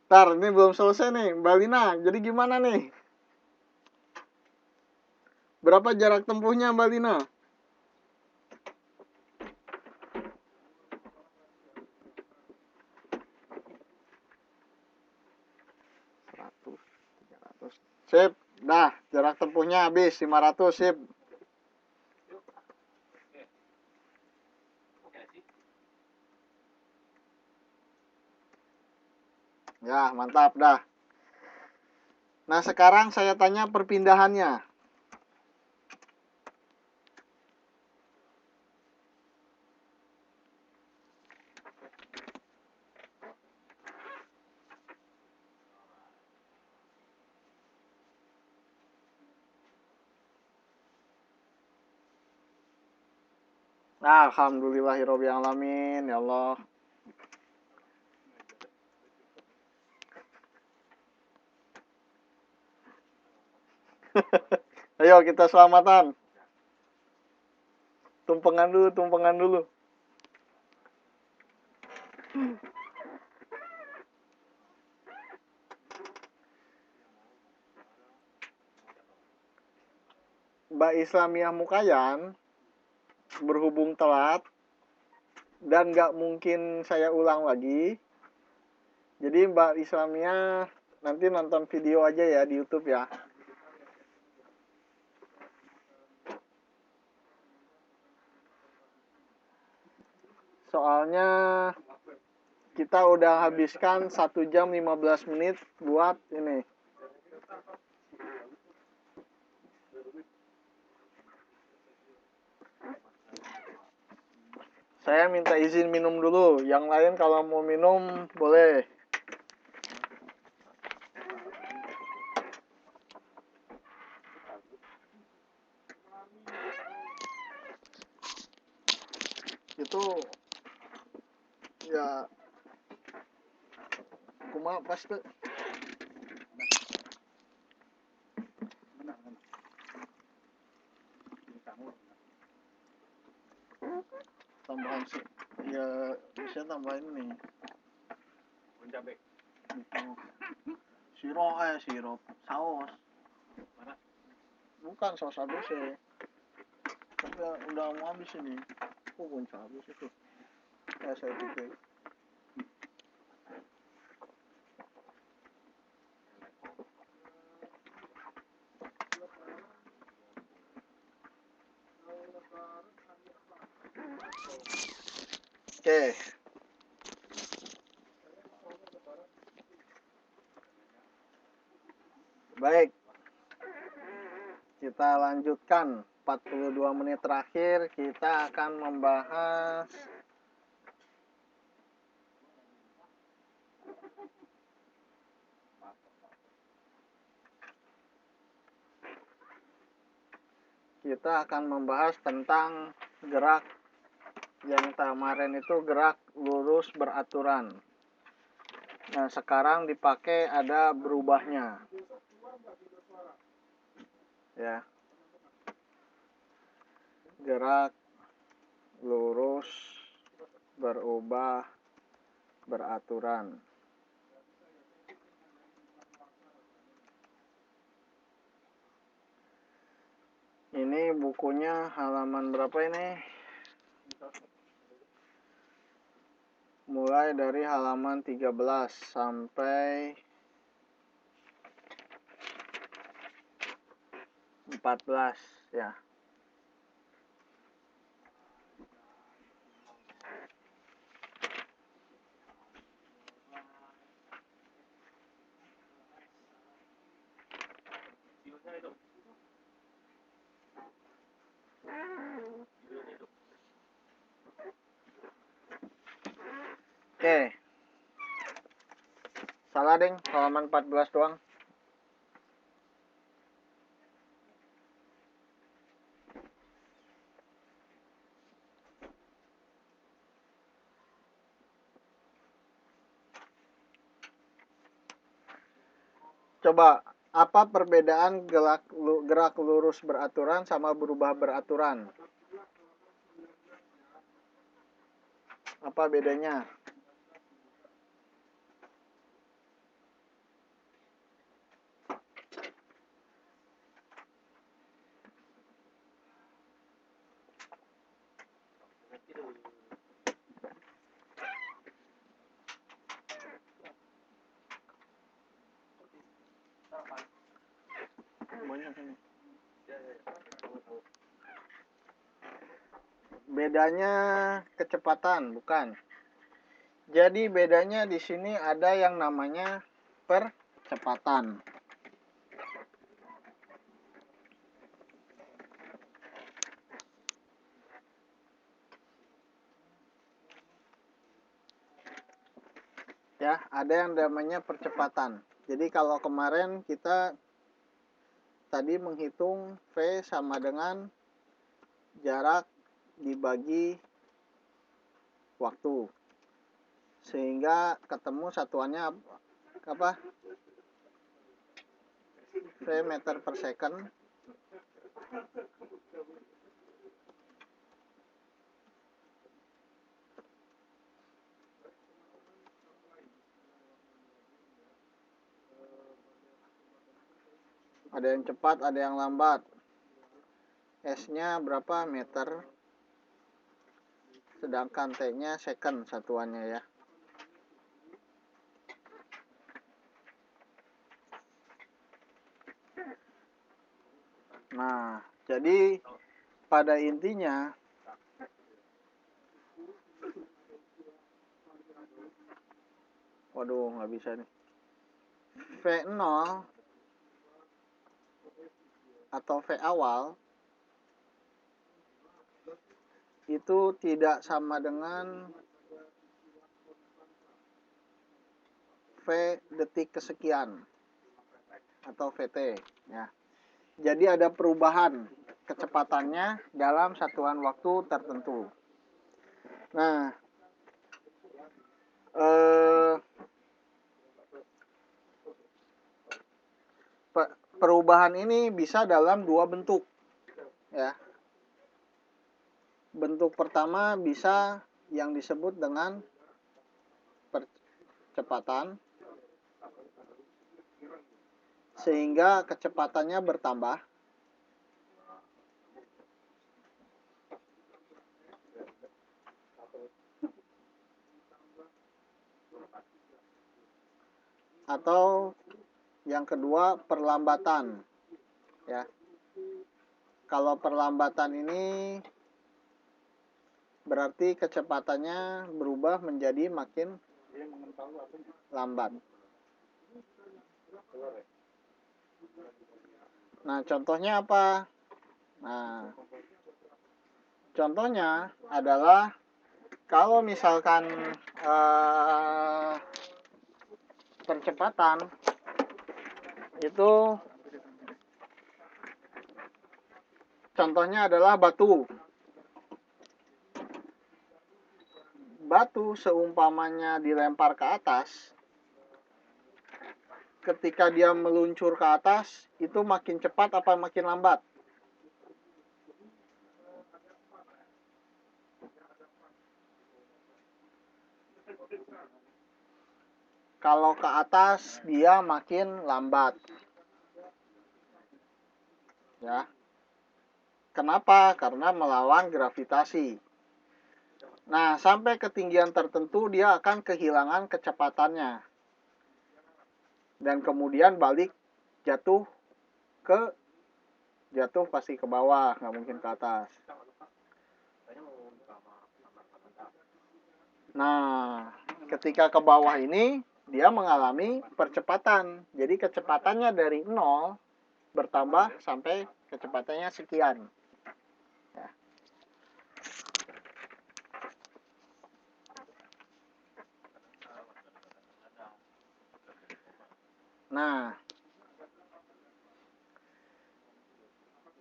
Ntar, ini belum selesai nih, Mbak Lina. Jadi gimana nih? Berapa jarak tempuhnya Mbak Lina? 100, 300. Sip, dah jarak tempuhnya habis 500, sip. Ya, mantap dah. Nah, sekarang saya tanya perpindahannya. Nah, alhamdulillahirobbilalamin, ya Allah. Ayo kita selamatan. Tumpengan dulu. Mbak Islamiyah Mukayan berhubung telat dan nggak mungkin saya ulang lagi. Jadi Mbak Islamiyah nanti nonton video aja ya di YouTube ya. Soalnya kita udah habiskan 1 jam 15 menit buat ini. Saya minta izin minum dulu. Yang lain kalau mau minum boleh. Itu ya kumaha pas tuh. tambahan ya bisa tambahin ini cabai sirup saus bukan saus habis ya tapi udah mau habis ini pun habis itu saya pikir oke. Baik, kita lanjutkan 42 menit terakhir kita akan membahas tentang gerak yang kemarin itu gerak lurus beraturan. Nah, sekarang dipakai ada berubahnya. Ya. Gerak lurus berubah beraturan. Ini bukunya halaman berapa ini? Mulai dari halaman 13 sampai 14 ya. Oke. Salah ding, halaman 14 doang. Coba, apa perbedaan gerak lurus beraturan sama berubah beraturan? Apa bedanya? Bedanya kecepatan, bukan. Jadi bedanya di sini ada yang namanya percepatan. Ya, ada yang namanya percepatan. Jadi kalau kemarin kita tadi menghitung V sama dengan jarak dibagi waktu. Sehingga ketemu satuannya apa? V meter per second. Ada yang cepat, ada yang lambat. S-nya berapa meter? Sedangkan T-nya second satuannya ya. Nah, jadi pada intinya waduh, nggak bisa nih. V0 atau V awal itu tidak sama dengan V detik kesekian atau VT ya. Jadi ada perubahan kecepatannya dalam satuan waktu tertentu. Nah, perubahan ini bisa dalam dua bentuk ya. Bentuk pertama bisa yang disebut dengan percepatan, sehingga kecepatannya bertambah. Atau yang kedua perlambatan, ya. Kalau perlambatan ini berarti kecepatannya berubah menjadi makin lambat. Nah, contohnya apa? Nah, contohnya adalah kalau misalkan percepatan itu contohnya adalah batu. Batu seumpamanya dilempar ke atas, ketika dia meluncur ke atas, itu makin cepat apa makin lambat? Kalau ke atas, dia makin lambat. Ya. Kenapa? Karena melawan gravitasi. Nah, sampai ketinggian tertentu dia akan kehilangan kecepatannya. Dan kemudian balik jatuh pasti ke bawah, nggak mungkin ke atas. Nah, ketika ke bawah ini dia mengalami percepatan. Jadi kecepatannya dari 0 bertambah sampai kecepatannya sekian. Ya. Nah,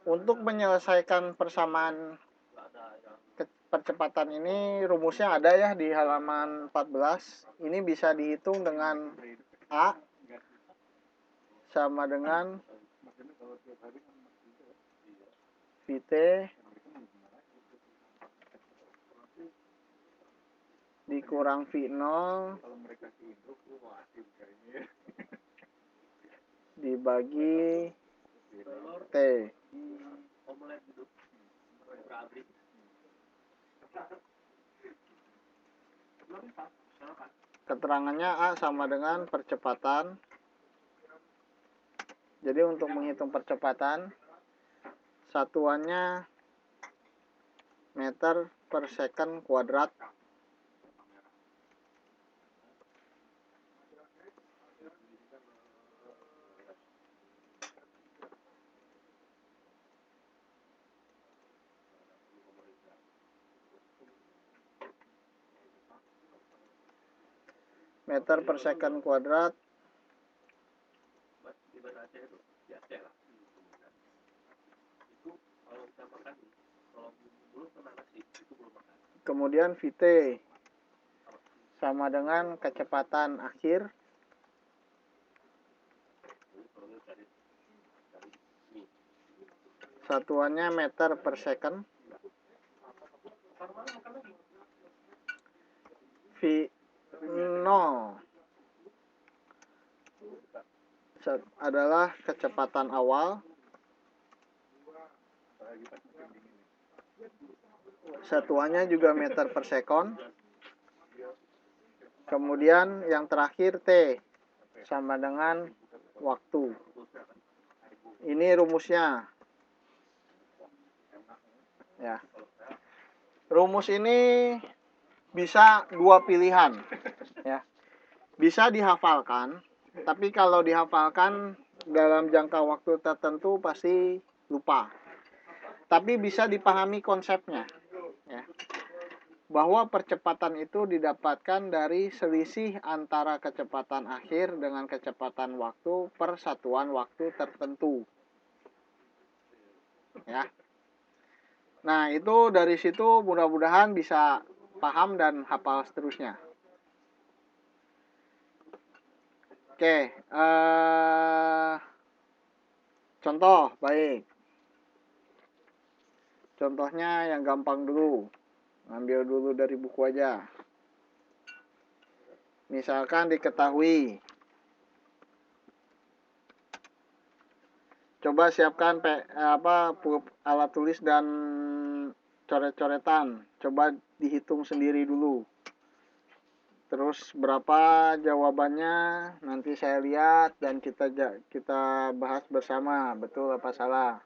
untuk menyelesaikan persamaan percepatan ini rumusnya ada ya di halaman 14. Ini bisa dihitung dengan A sama dengan Vt dikurang V0 dibagi T. Keterangannya A sama dengan percepatan. Jadi untuk menghitung percepatan, satuannya meter per second kuadrat. Meter per second kuadrat kemudian Vt sama dengan kecepatan akhir satuannya meter per second. V0 adalah kecepatan awal, satuannya juga meter per second. Kemudian yang terakhir T sama dengan waktu. Ini rumusnya. Ya. Rumus ini bisa dua pilihan, ya. Bisa dihafalkan, tapi kalau dihafalkan dalam jangka waktu tertentu pasti lupa. Tapi bisa dipahami konsepnya, ya. Bahwa percepatan itu didapatkan dari selisih antara kecepatan akhir dengan kecepatan waktu per satuan waktu tertentu. Ya. Nah, itu dari situ mudah-mudahan bisa paham dan hafal seterusnya. Oke, contoh baik. Contohnya yang gampang dulu. Ambil dulu dari buku aja. Misalkan diketahui. Coba siapkan alat tulis dan coret-coretan. Coba dihitung sendiri dulu. Terus berapa jawabannya nanti saya lihat dan kita bahas bersama, betul apa salah.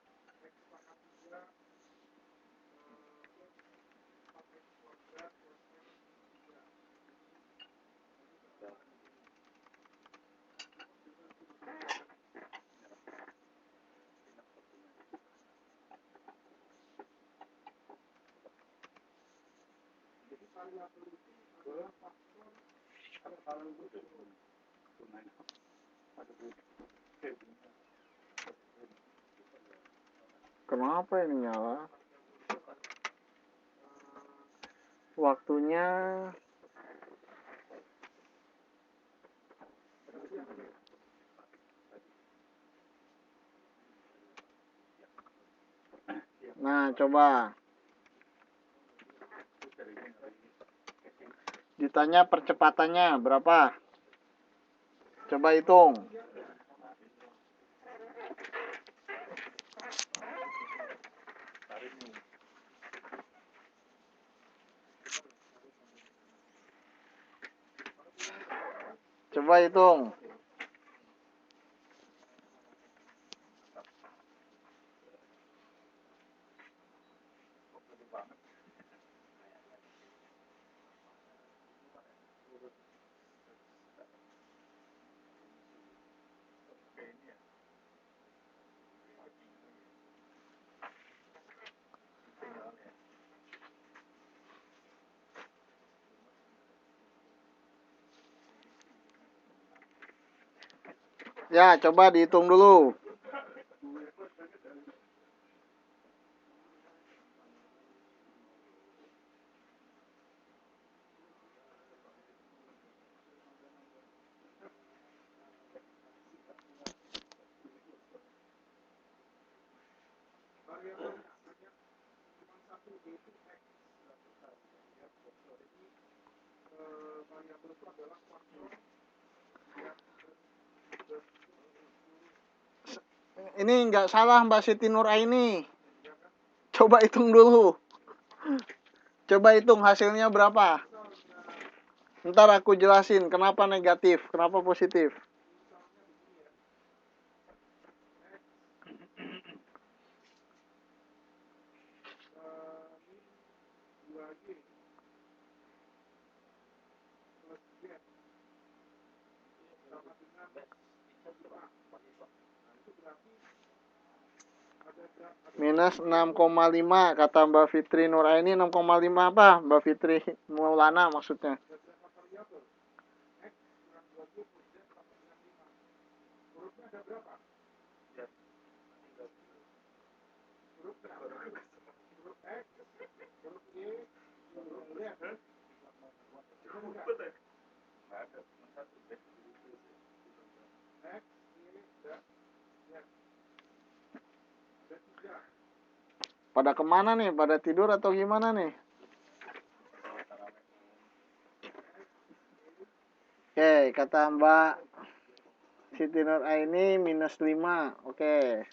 Kenapa ini nyala? Waktunya nah, coba ditanya percepatannya berapa? Coba hitung. Coba hitung. Ya, coba dihitung dulu. Ini nggak salah Mbak Siti Nuraini. Coba hitung dulu. Coba hitung hasilnya berapa. Ntar aku jelasin kenapa negatif, kenapa positif. Minus 6,5 kata Mbak Fitri Nuraini. 6,5 apa? Mbak Fitri Maulana maksudnya. Pada kemana nih? Pada tidur atau gimana nih? Oke, kata Mbak Siti Nuraini minus 5. Oke.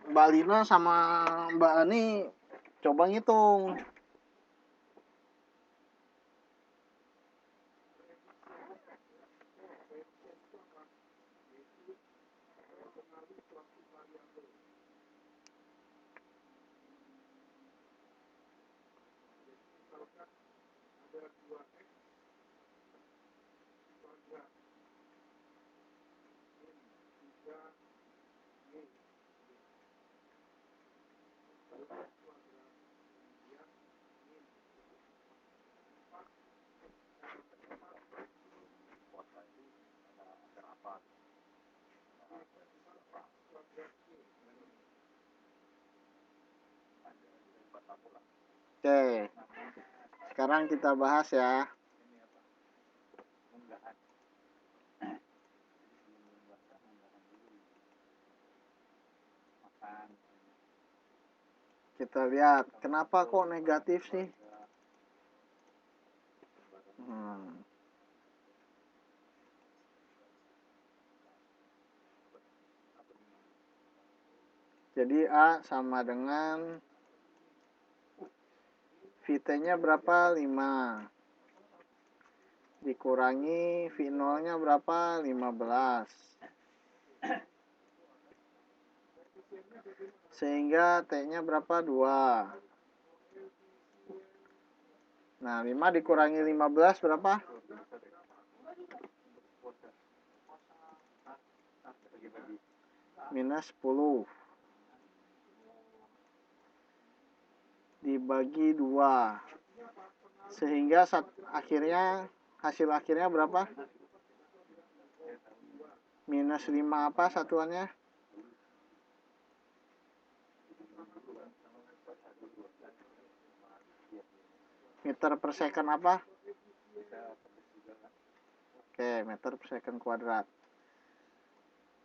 Mbak Lina sama Mbak Ani coba ngitung. Oke, sekarang kita bahas ya. Kita lihat, kenapa kok negatif sih? Jadi A sama dengan VT-nya berapa? 5. Dikurangi V0-nya berapa? 15. Sehingga T-nya berapa? 2. Nah, 5 dikurangi 15 berapa? Minus 10. Dibagi 2. Sehingga hasil akhirnya berapa? Minus 5 apa satuannya? Meter per second apa? Oke, meter per second kuadrat.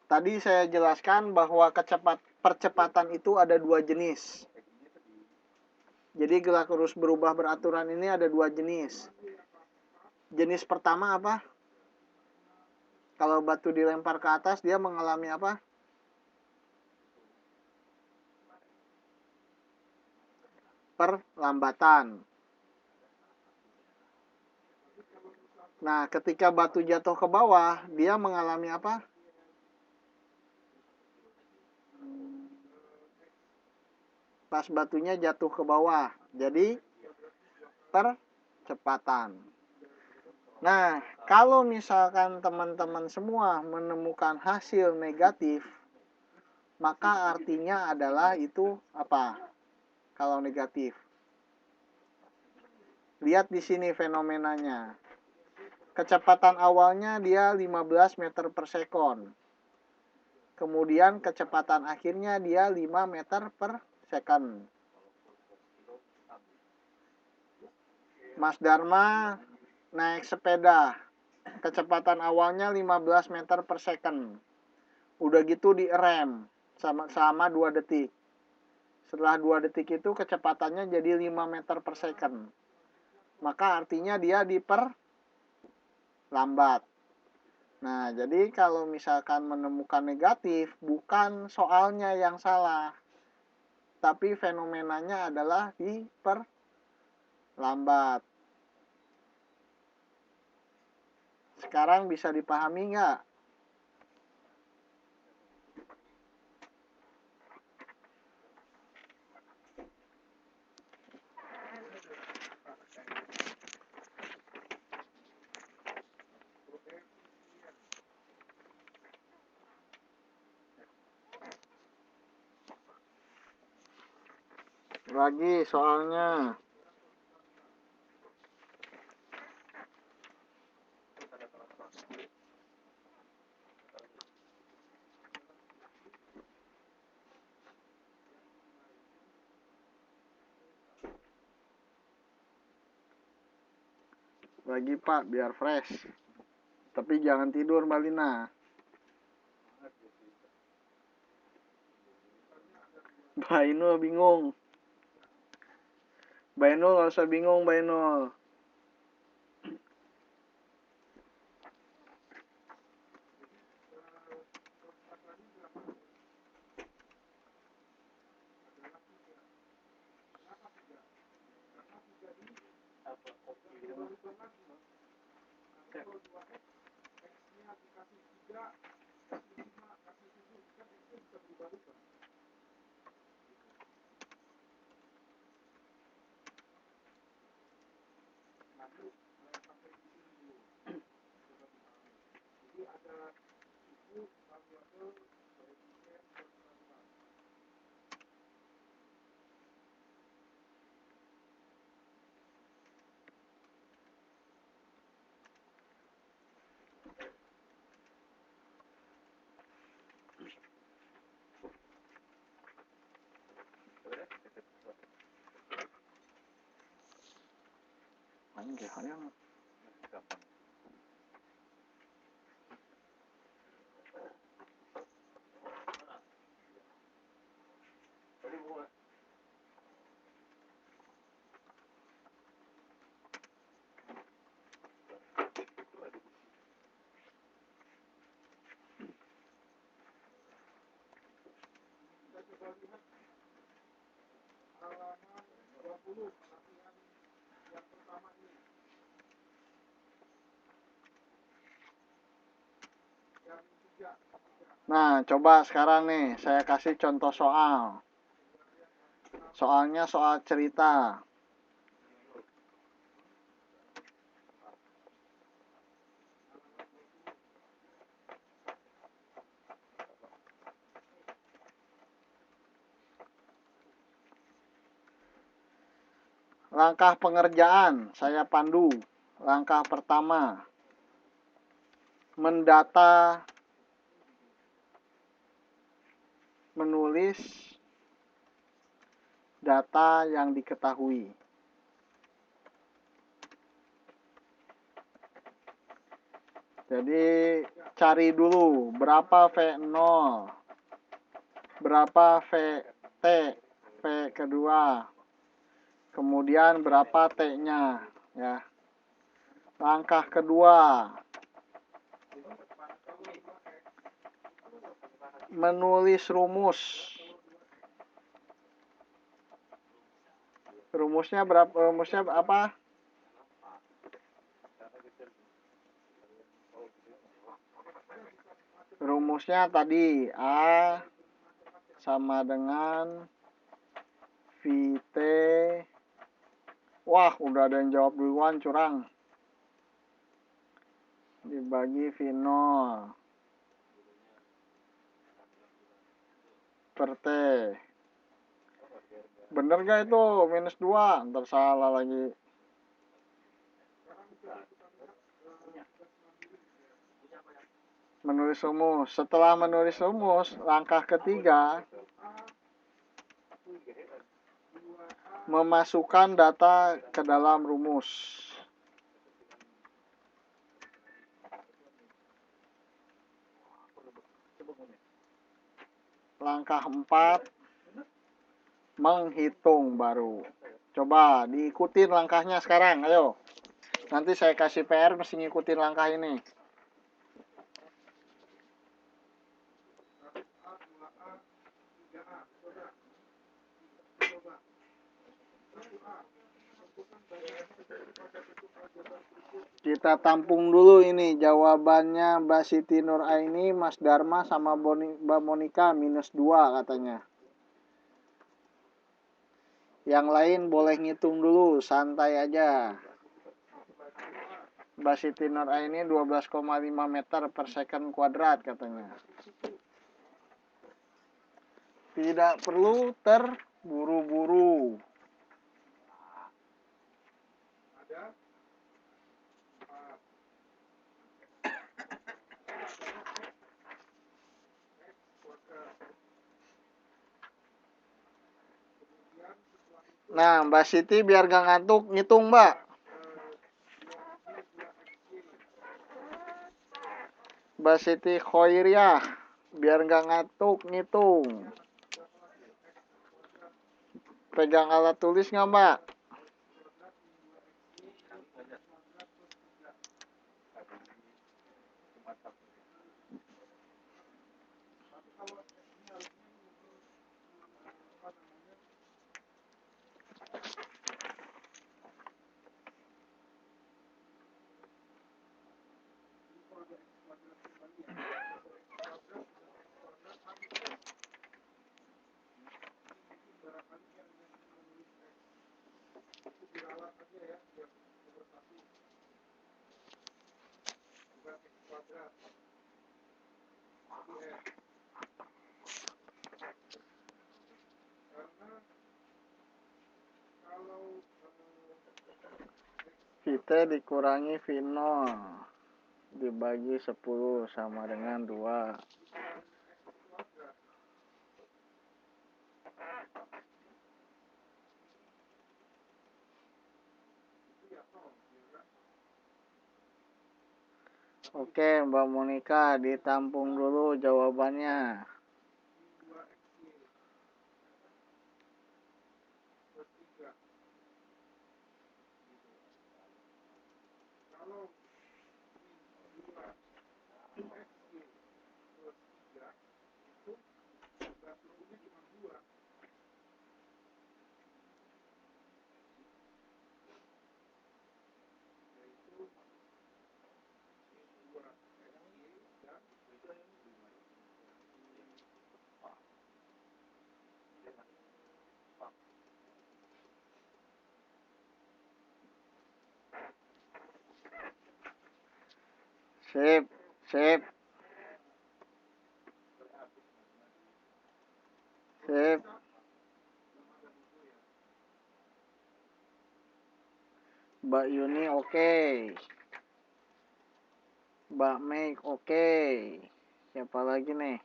Tadi saya jelaskan bahwa percepatan itu ada 2 jenis. Jadi gerak lurus berubah beraturan ini ada 2 jenis. Jenis pertama apa? Kalau batu dilempar ke atas, dia mengalami apa? Perlambatan. Nah, ketika batu jatuh ke bawah, dia mengalami apa? Pas batunya jatuh ke bawah, jadi percepatan. Nah, kalau misalkan teman-teman semua menemukan hasil negatif, maka artinya adalah itu apa? Kalau negatif. Lihat di sini fenomenanya. Kecepatan awalnya dia 15 meter per second. Kemudian kecepatan akhirnya dia 5 meter per second. Mas Dharma naik sepeda. Kecepatan awalnya 15 meter per second. Udah gitu direm sama 2 detik. Setelah 2 detik itu kecepatannya jadi 5 meter per second. Maka artinya dia diperlambat. Nah, jadi kalau misalkan menemukan negatif, bukan soalnya yang salah, tapi fenomenanya adalah diperlambat. Sekarang bisa dipahami nggak? Lagi soalnya. Lagi Pak, biar fresh. Tapi jangan tidur Mbak Lina. Mbak Inul bingung. Mbak Inul gak usah bingung Mbak Inul. Anjir, hayang. Nah, coba sekarang nih, saya kasih contoh soal. Soalnya soal cerita. Langkah pengerjaan, saya pandu. Langkah pertama, mendata, menulis data yang diketahui. Jadi cari dulu berapa V0, berapa VT, V kedua, kemudian berapa T-nya, ya. Langkah kedua, menulis rumus. Rumusnya berapa? Rumusnya apa? Rumusnya tadi A sama dengan VT. Wah, udah ada yang jawab duluan, curang. Dibagi V0 per T. Bener gak itu? Minus 2. Ntar salah lagi. Menulis rumus. Setelah menulis rumus, langkah ketiga, memasukkan data ke dalam rumus. Langkah 4, menghitung baru. Coba diikutin langkahnya sekarang, ayo. Nanti saya kasih PR, mesti ngikutin langkah ini. Kita tampung dulu ini jawabannya Mbak Siti Nuraini, Mas Dharma, sama Mbak Monika minus 2 katanya. Yang lain boleh ngitung dulu, santai aja. Mbak Siti Nuraini 12,5 meter per second kuadrat katanya. Tidak perlu terburu-buru. Nah, Mbak Siti biar gak ngantuk, ngitung Mbak. Mbak Siti Khoiriah, biar gak ngantuk, ngitung. Pegang alat tulis gak Mbak? VT dikurangi V0 dibagi 10 sama dengan 2. Oke, Mbak Monica, ditampung dulu jawabannya. Sip, sip, sip. Mbak Yuni oke. Mbak Mei oke. Siapa lagi nih?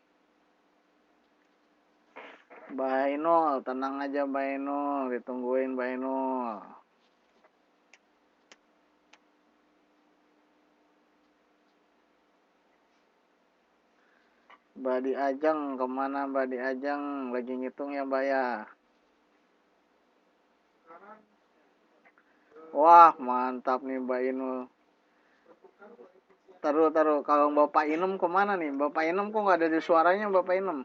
Mbak Ainul, tenang aja Mbak Ainul, ditungguin Mbak Ainul. Mbak Diajeng, kemana Mbak Diajeng? Lagi ngitung ya Mbak ya. Wah, mantap nih Mbak Ainul. Taruh. Kalau Bapak Inem kemana nih? Bapak Inem kok nggak ada di suaranya Bapak Inem?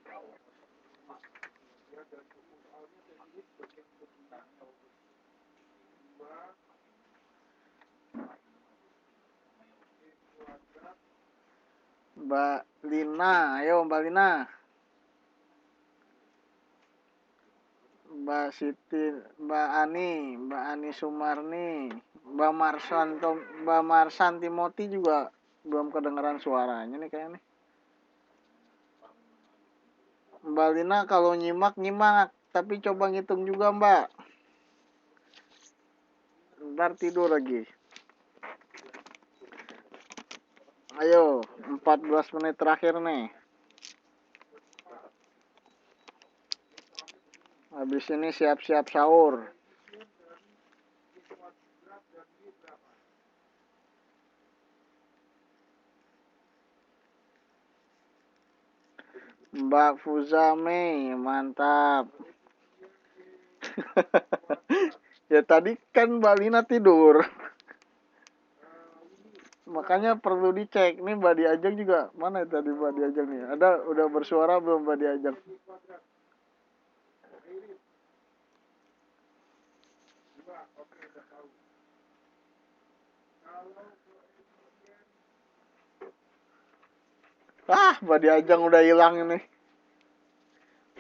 Mbak Lina, ayo Mbak Lina. Mbak Siti, Mbak Ani Sumarni, Mbak Marsan Timoti juga belum kedengeran suaranya nih kayaknya. Mbak Lina kalau nyimak, tapi coba ngitung juga Mbak. Ntar tidur lagi. Ayo, 14 menit terakhir nih. Habis ini siap-siap sahur. Mbak Fuzame, mantap. Ya tadi kan Mbak Lina tidur. Makanya perlu dicek. Nih Mbak Diajeng juga. Mana tadi Mbak Diajeng nih? Ada udah bersuara belum Mbak Diajeng? Ah, Mbak Diajeng udah hilang ini.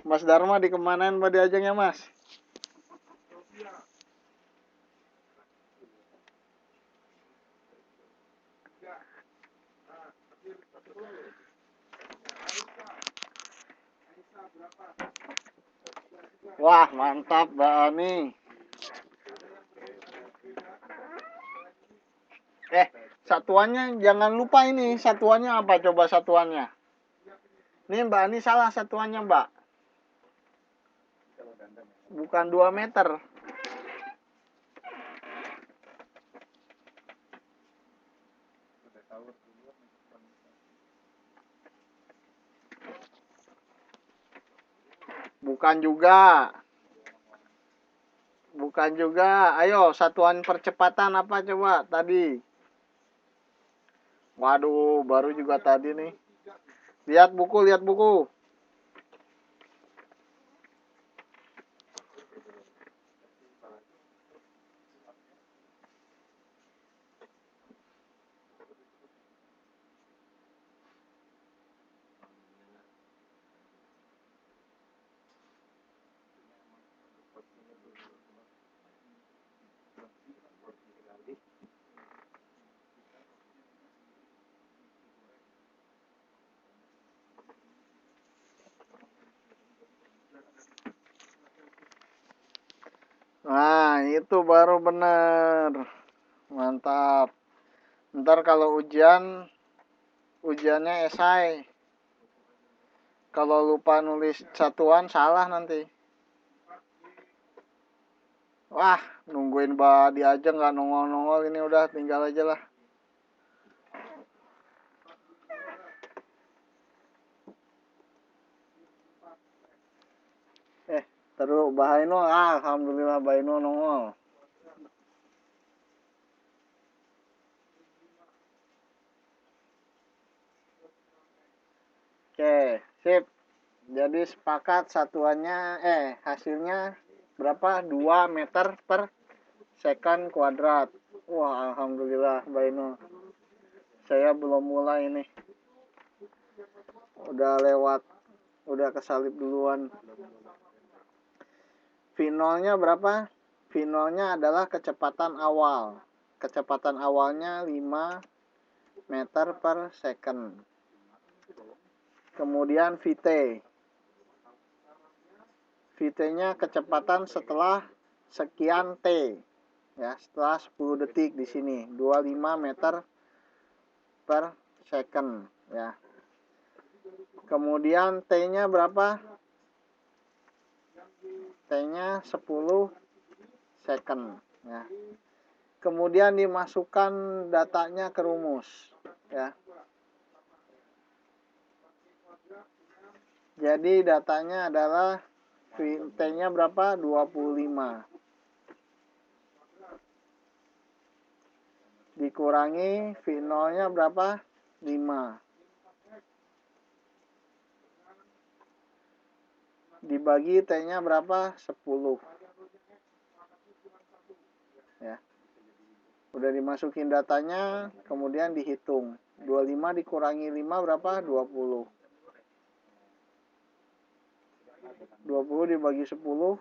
Mas Dharma dikemanain Mbak Diajeng ya Mas? Wah, mantap Mbak Ani. Satuannya jangan lupa ini. Satuannya apa coba satuannya? Ini Mbak Ani salah satuannya Mbak. Bukan 2 meter. Bukan juga. Bukan juga. Ayo, satuan percepatan apa coba tadi? Waduh, baru juga tadi nih. Lihat buku. Nah, itu baru bener. Mantap. Ntar kalau ujiannya esai. Kalau lupa nulis satuan salah nanti. Wah, nungguin Mbak Diajeng nggak nongol-nongol ini udah tinggal aja lah. Terus Bahaino, alhamdulillah Bahaino nongol. Oke, sip. Jadi sepakat satuannya hasilnya berapa? 2 meter per second kuadrat. Wah, alhamdulillah Bahaino. Saya belum mulai nih. Udah lewat, udah kesalip duluan. V0-nya berapa? V0-nya adalah kecepatan awal. Kecepatan awalnya 5 meter per second. Kemudian VT. VT-nya kecepatan setelah sekian T. Ya, setelah 10 detik di sini, 25 meter per second, ya. Kemudian T-nya berapa? T-nya 10 second, ya. Kemudian dimasukkan datanya ke rumus, ya. Jadi datanya adalah T-nya berapa? 25. Dikurangi V0-nya berapa? 5. Dibagi T-nya berapa? 10. Ya. Udah dimasukin datanya, kemudian dihitung. 25 dikurangi 5 berapa? 20. 20 dibagi 10.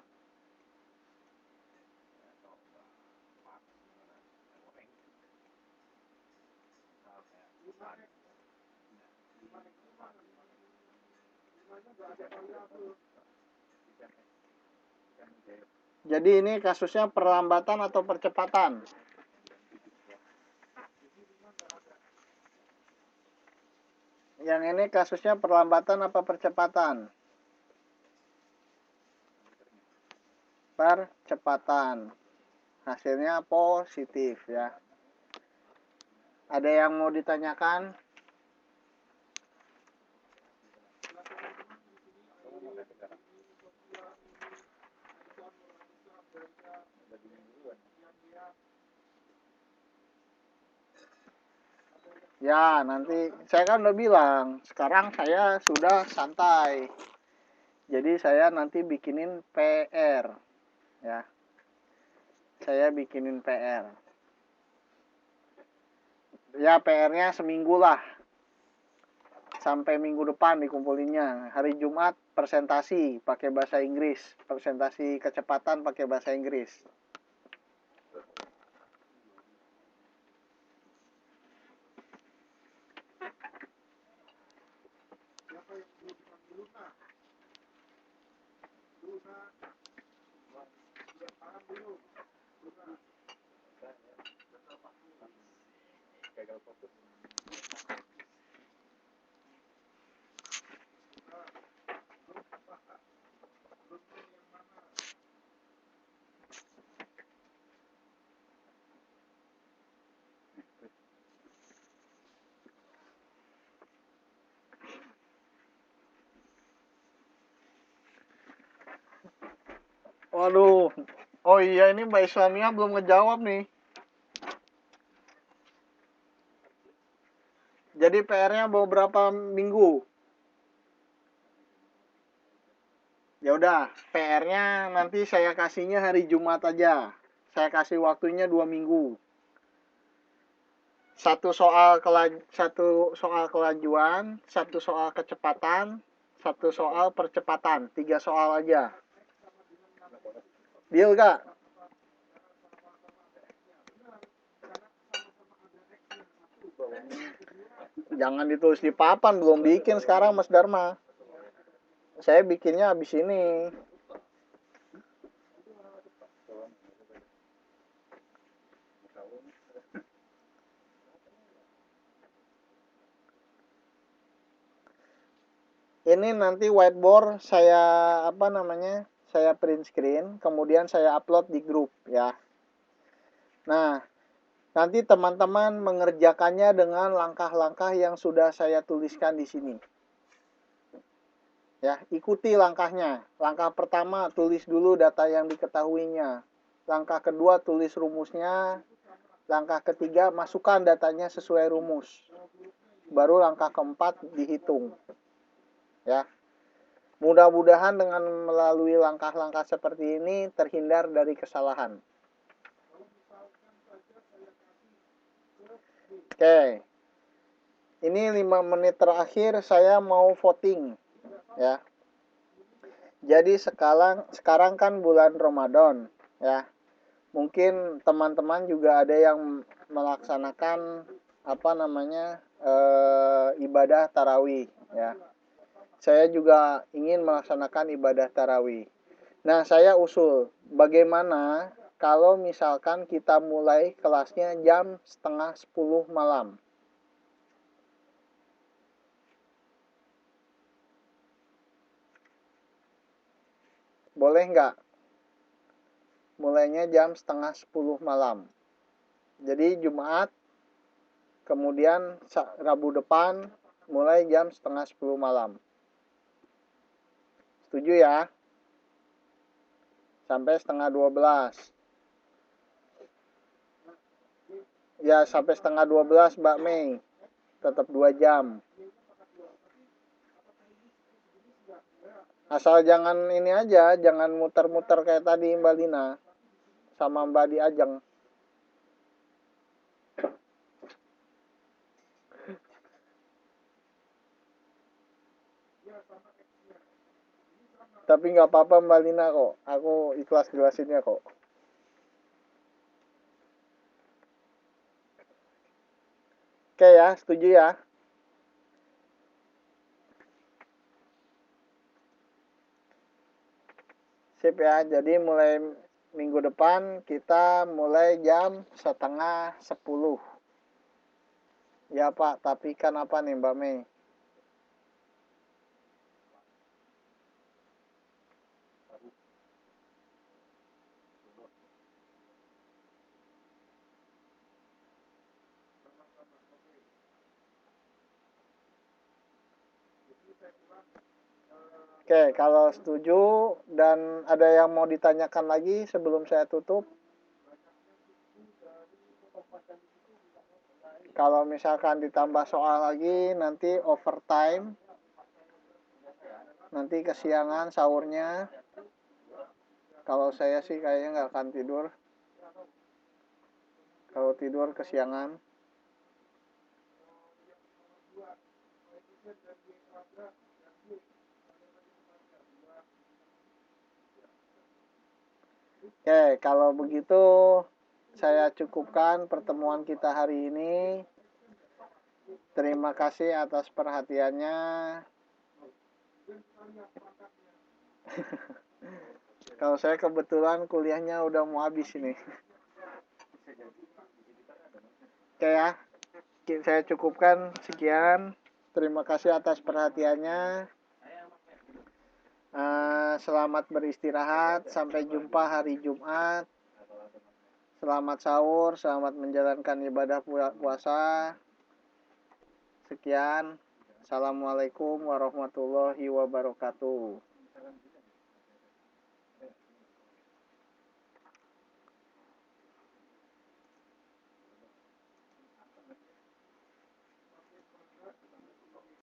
Jadi ini kasusnya perlambatan atau percepatan? Yang ini kasusnya perlambatan apa percepatan? Percepatan. Hasilnya positif, ya. Ada yang mau ditanyakan? Ya, nanti saya kan udah bilang, sekarang saya sudah santai. Jadi saya nanti bikinin PR, ya. Saya bikinin PR. Ya, PR-nya seminggu lah. Sampai minggu depan dikumpulinnya. Hari Jumat presentasi pakai bahasa Inggris, presentasi kecepatan pakai bahasa Inggris. Waduh, oh iya ini Mbak Islamia belum ngejawab nih. Jadi PR-nya mau berapa minggu? Ya udah, PR-nya nanti saya kasihnya hari Jumat aja. Saya kasih waktunya 2 minggu. Satu soal kelajuan, satu soal kecepatan, satu soal percepatan. 3 soal aja. Deal gak? Jangan ditulis di papan, belum bikin sekarang Mas Dharma. Saya bikinnya habis ini. Ini nanti whiteboard saya saya print screen, kemudian saya upload di grup, ya. Nah, nanti teman-teman mengerjakannya dengan langkah-langkah yang sudah saya tuliskan di sini. Ya, ikuti langkahnya. Langkah pertama, tulis dulu data yang diketahuinya. Langkah kedua, tulis rumusnya. Langkah ketiga, masukkan datanya sesuai rumus. Baru langkah keempat, dihitung. Ya. Mudah-mudahan dengan melalui langkah-langkah seperti ini terhindar dari kesalahan. Oke. Ini 5 menit terakhir saya mau voting, ya. Jadi sekarang kan bulan Ramadan, ya. Mungkin teman-teman juga ada yang melaksanakan ibadah tarawih, ya. Saya juga ingin melaksanakan ibadah tarawih. Nah, saya usul bagaimana kalau misalkan kita mulai kelasnya jam setengah 10 malam. Boleh nggak? Mulainya jam setengah 10 malam. Jadi Jumat, kemudian Rabu depan mulai jam setengah 10 malam. Setuju ya? Sampai setengah 12. Ya, sampai setengah 12 Mbak Mei. Tetap 2 jam. Asal jangan ini aja, jangan muter-muter kayak tadi Mbak Lina sama Mbak Di Ajeng. Tapi nggak apa-apa Mbak Lina kok. Aku ikhlas jelasinnya kok. Oke ya, setuju ya? Sip ya, jadi mulai minggu depan kita mulai jam setengah 10. Ya Pak, tapi kan apa nih Mbak Mei? Oke, kalau setuju dan ada yang mau ditanyakan lagi sebelum saya tutup. Kalau misalkan ditambah soal lagi nanti overtime. Nanti kesiangan sahurnya. Kalau saya sih kayaknya nggak akan tidur. Kalau tidur kesiangan. Oke, kalau begitu saya cukupkan pertemuan kita hari ini. Terima kasih atas perhatiannya. Kalau saya kebetulan kuliahnya udah mau habis ini. Oke ya, saya cukupkan sekian. Terima kasih atas perhatiannya. Selamat beristirahat. Sampai jumpa hari Jumat. Selamat sahur, selamat menjalankan ibadah puasa. Sekian. Assalamualaikum warahmatullahi wabarakatuh.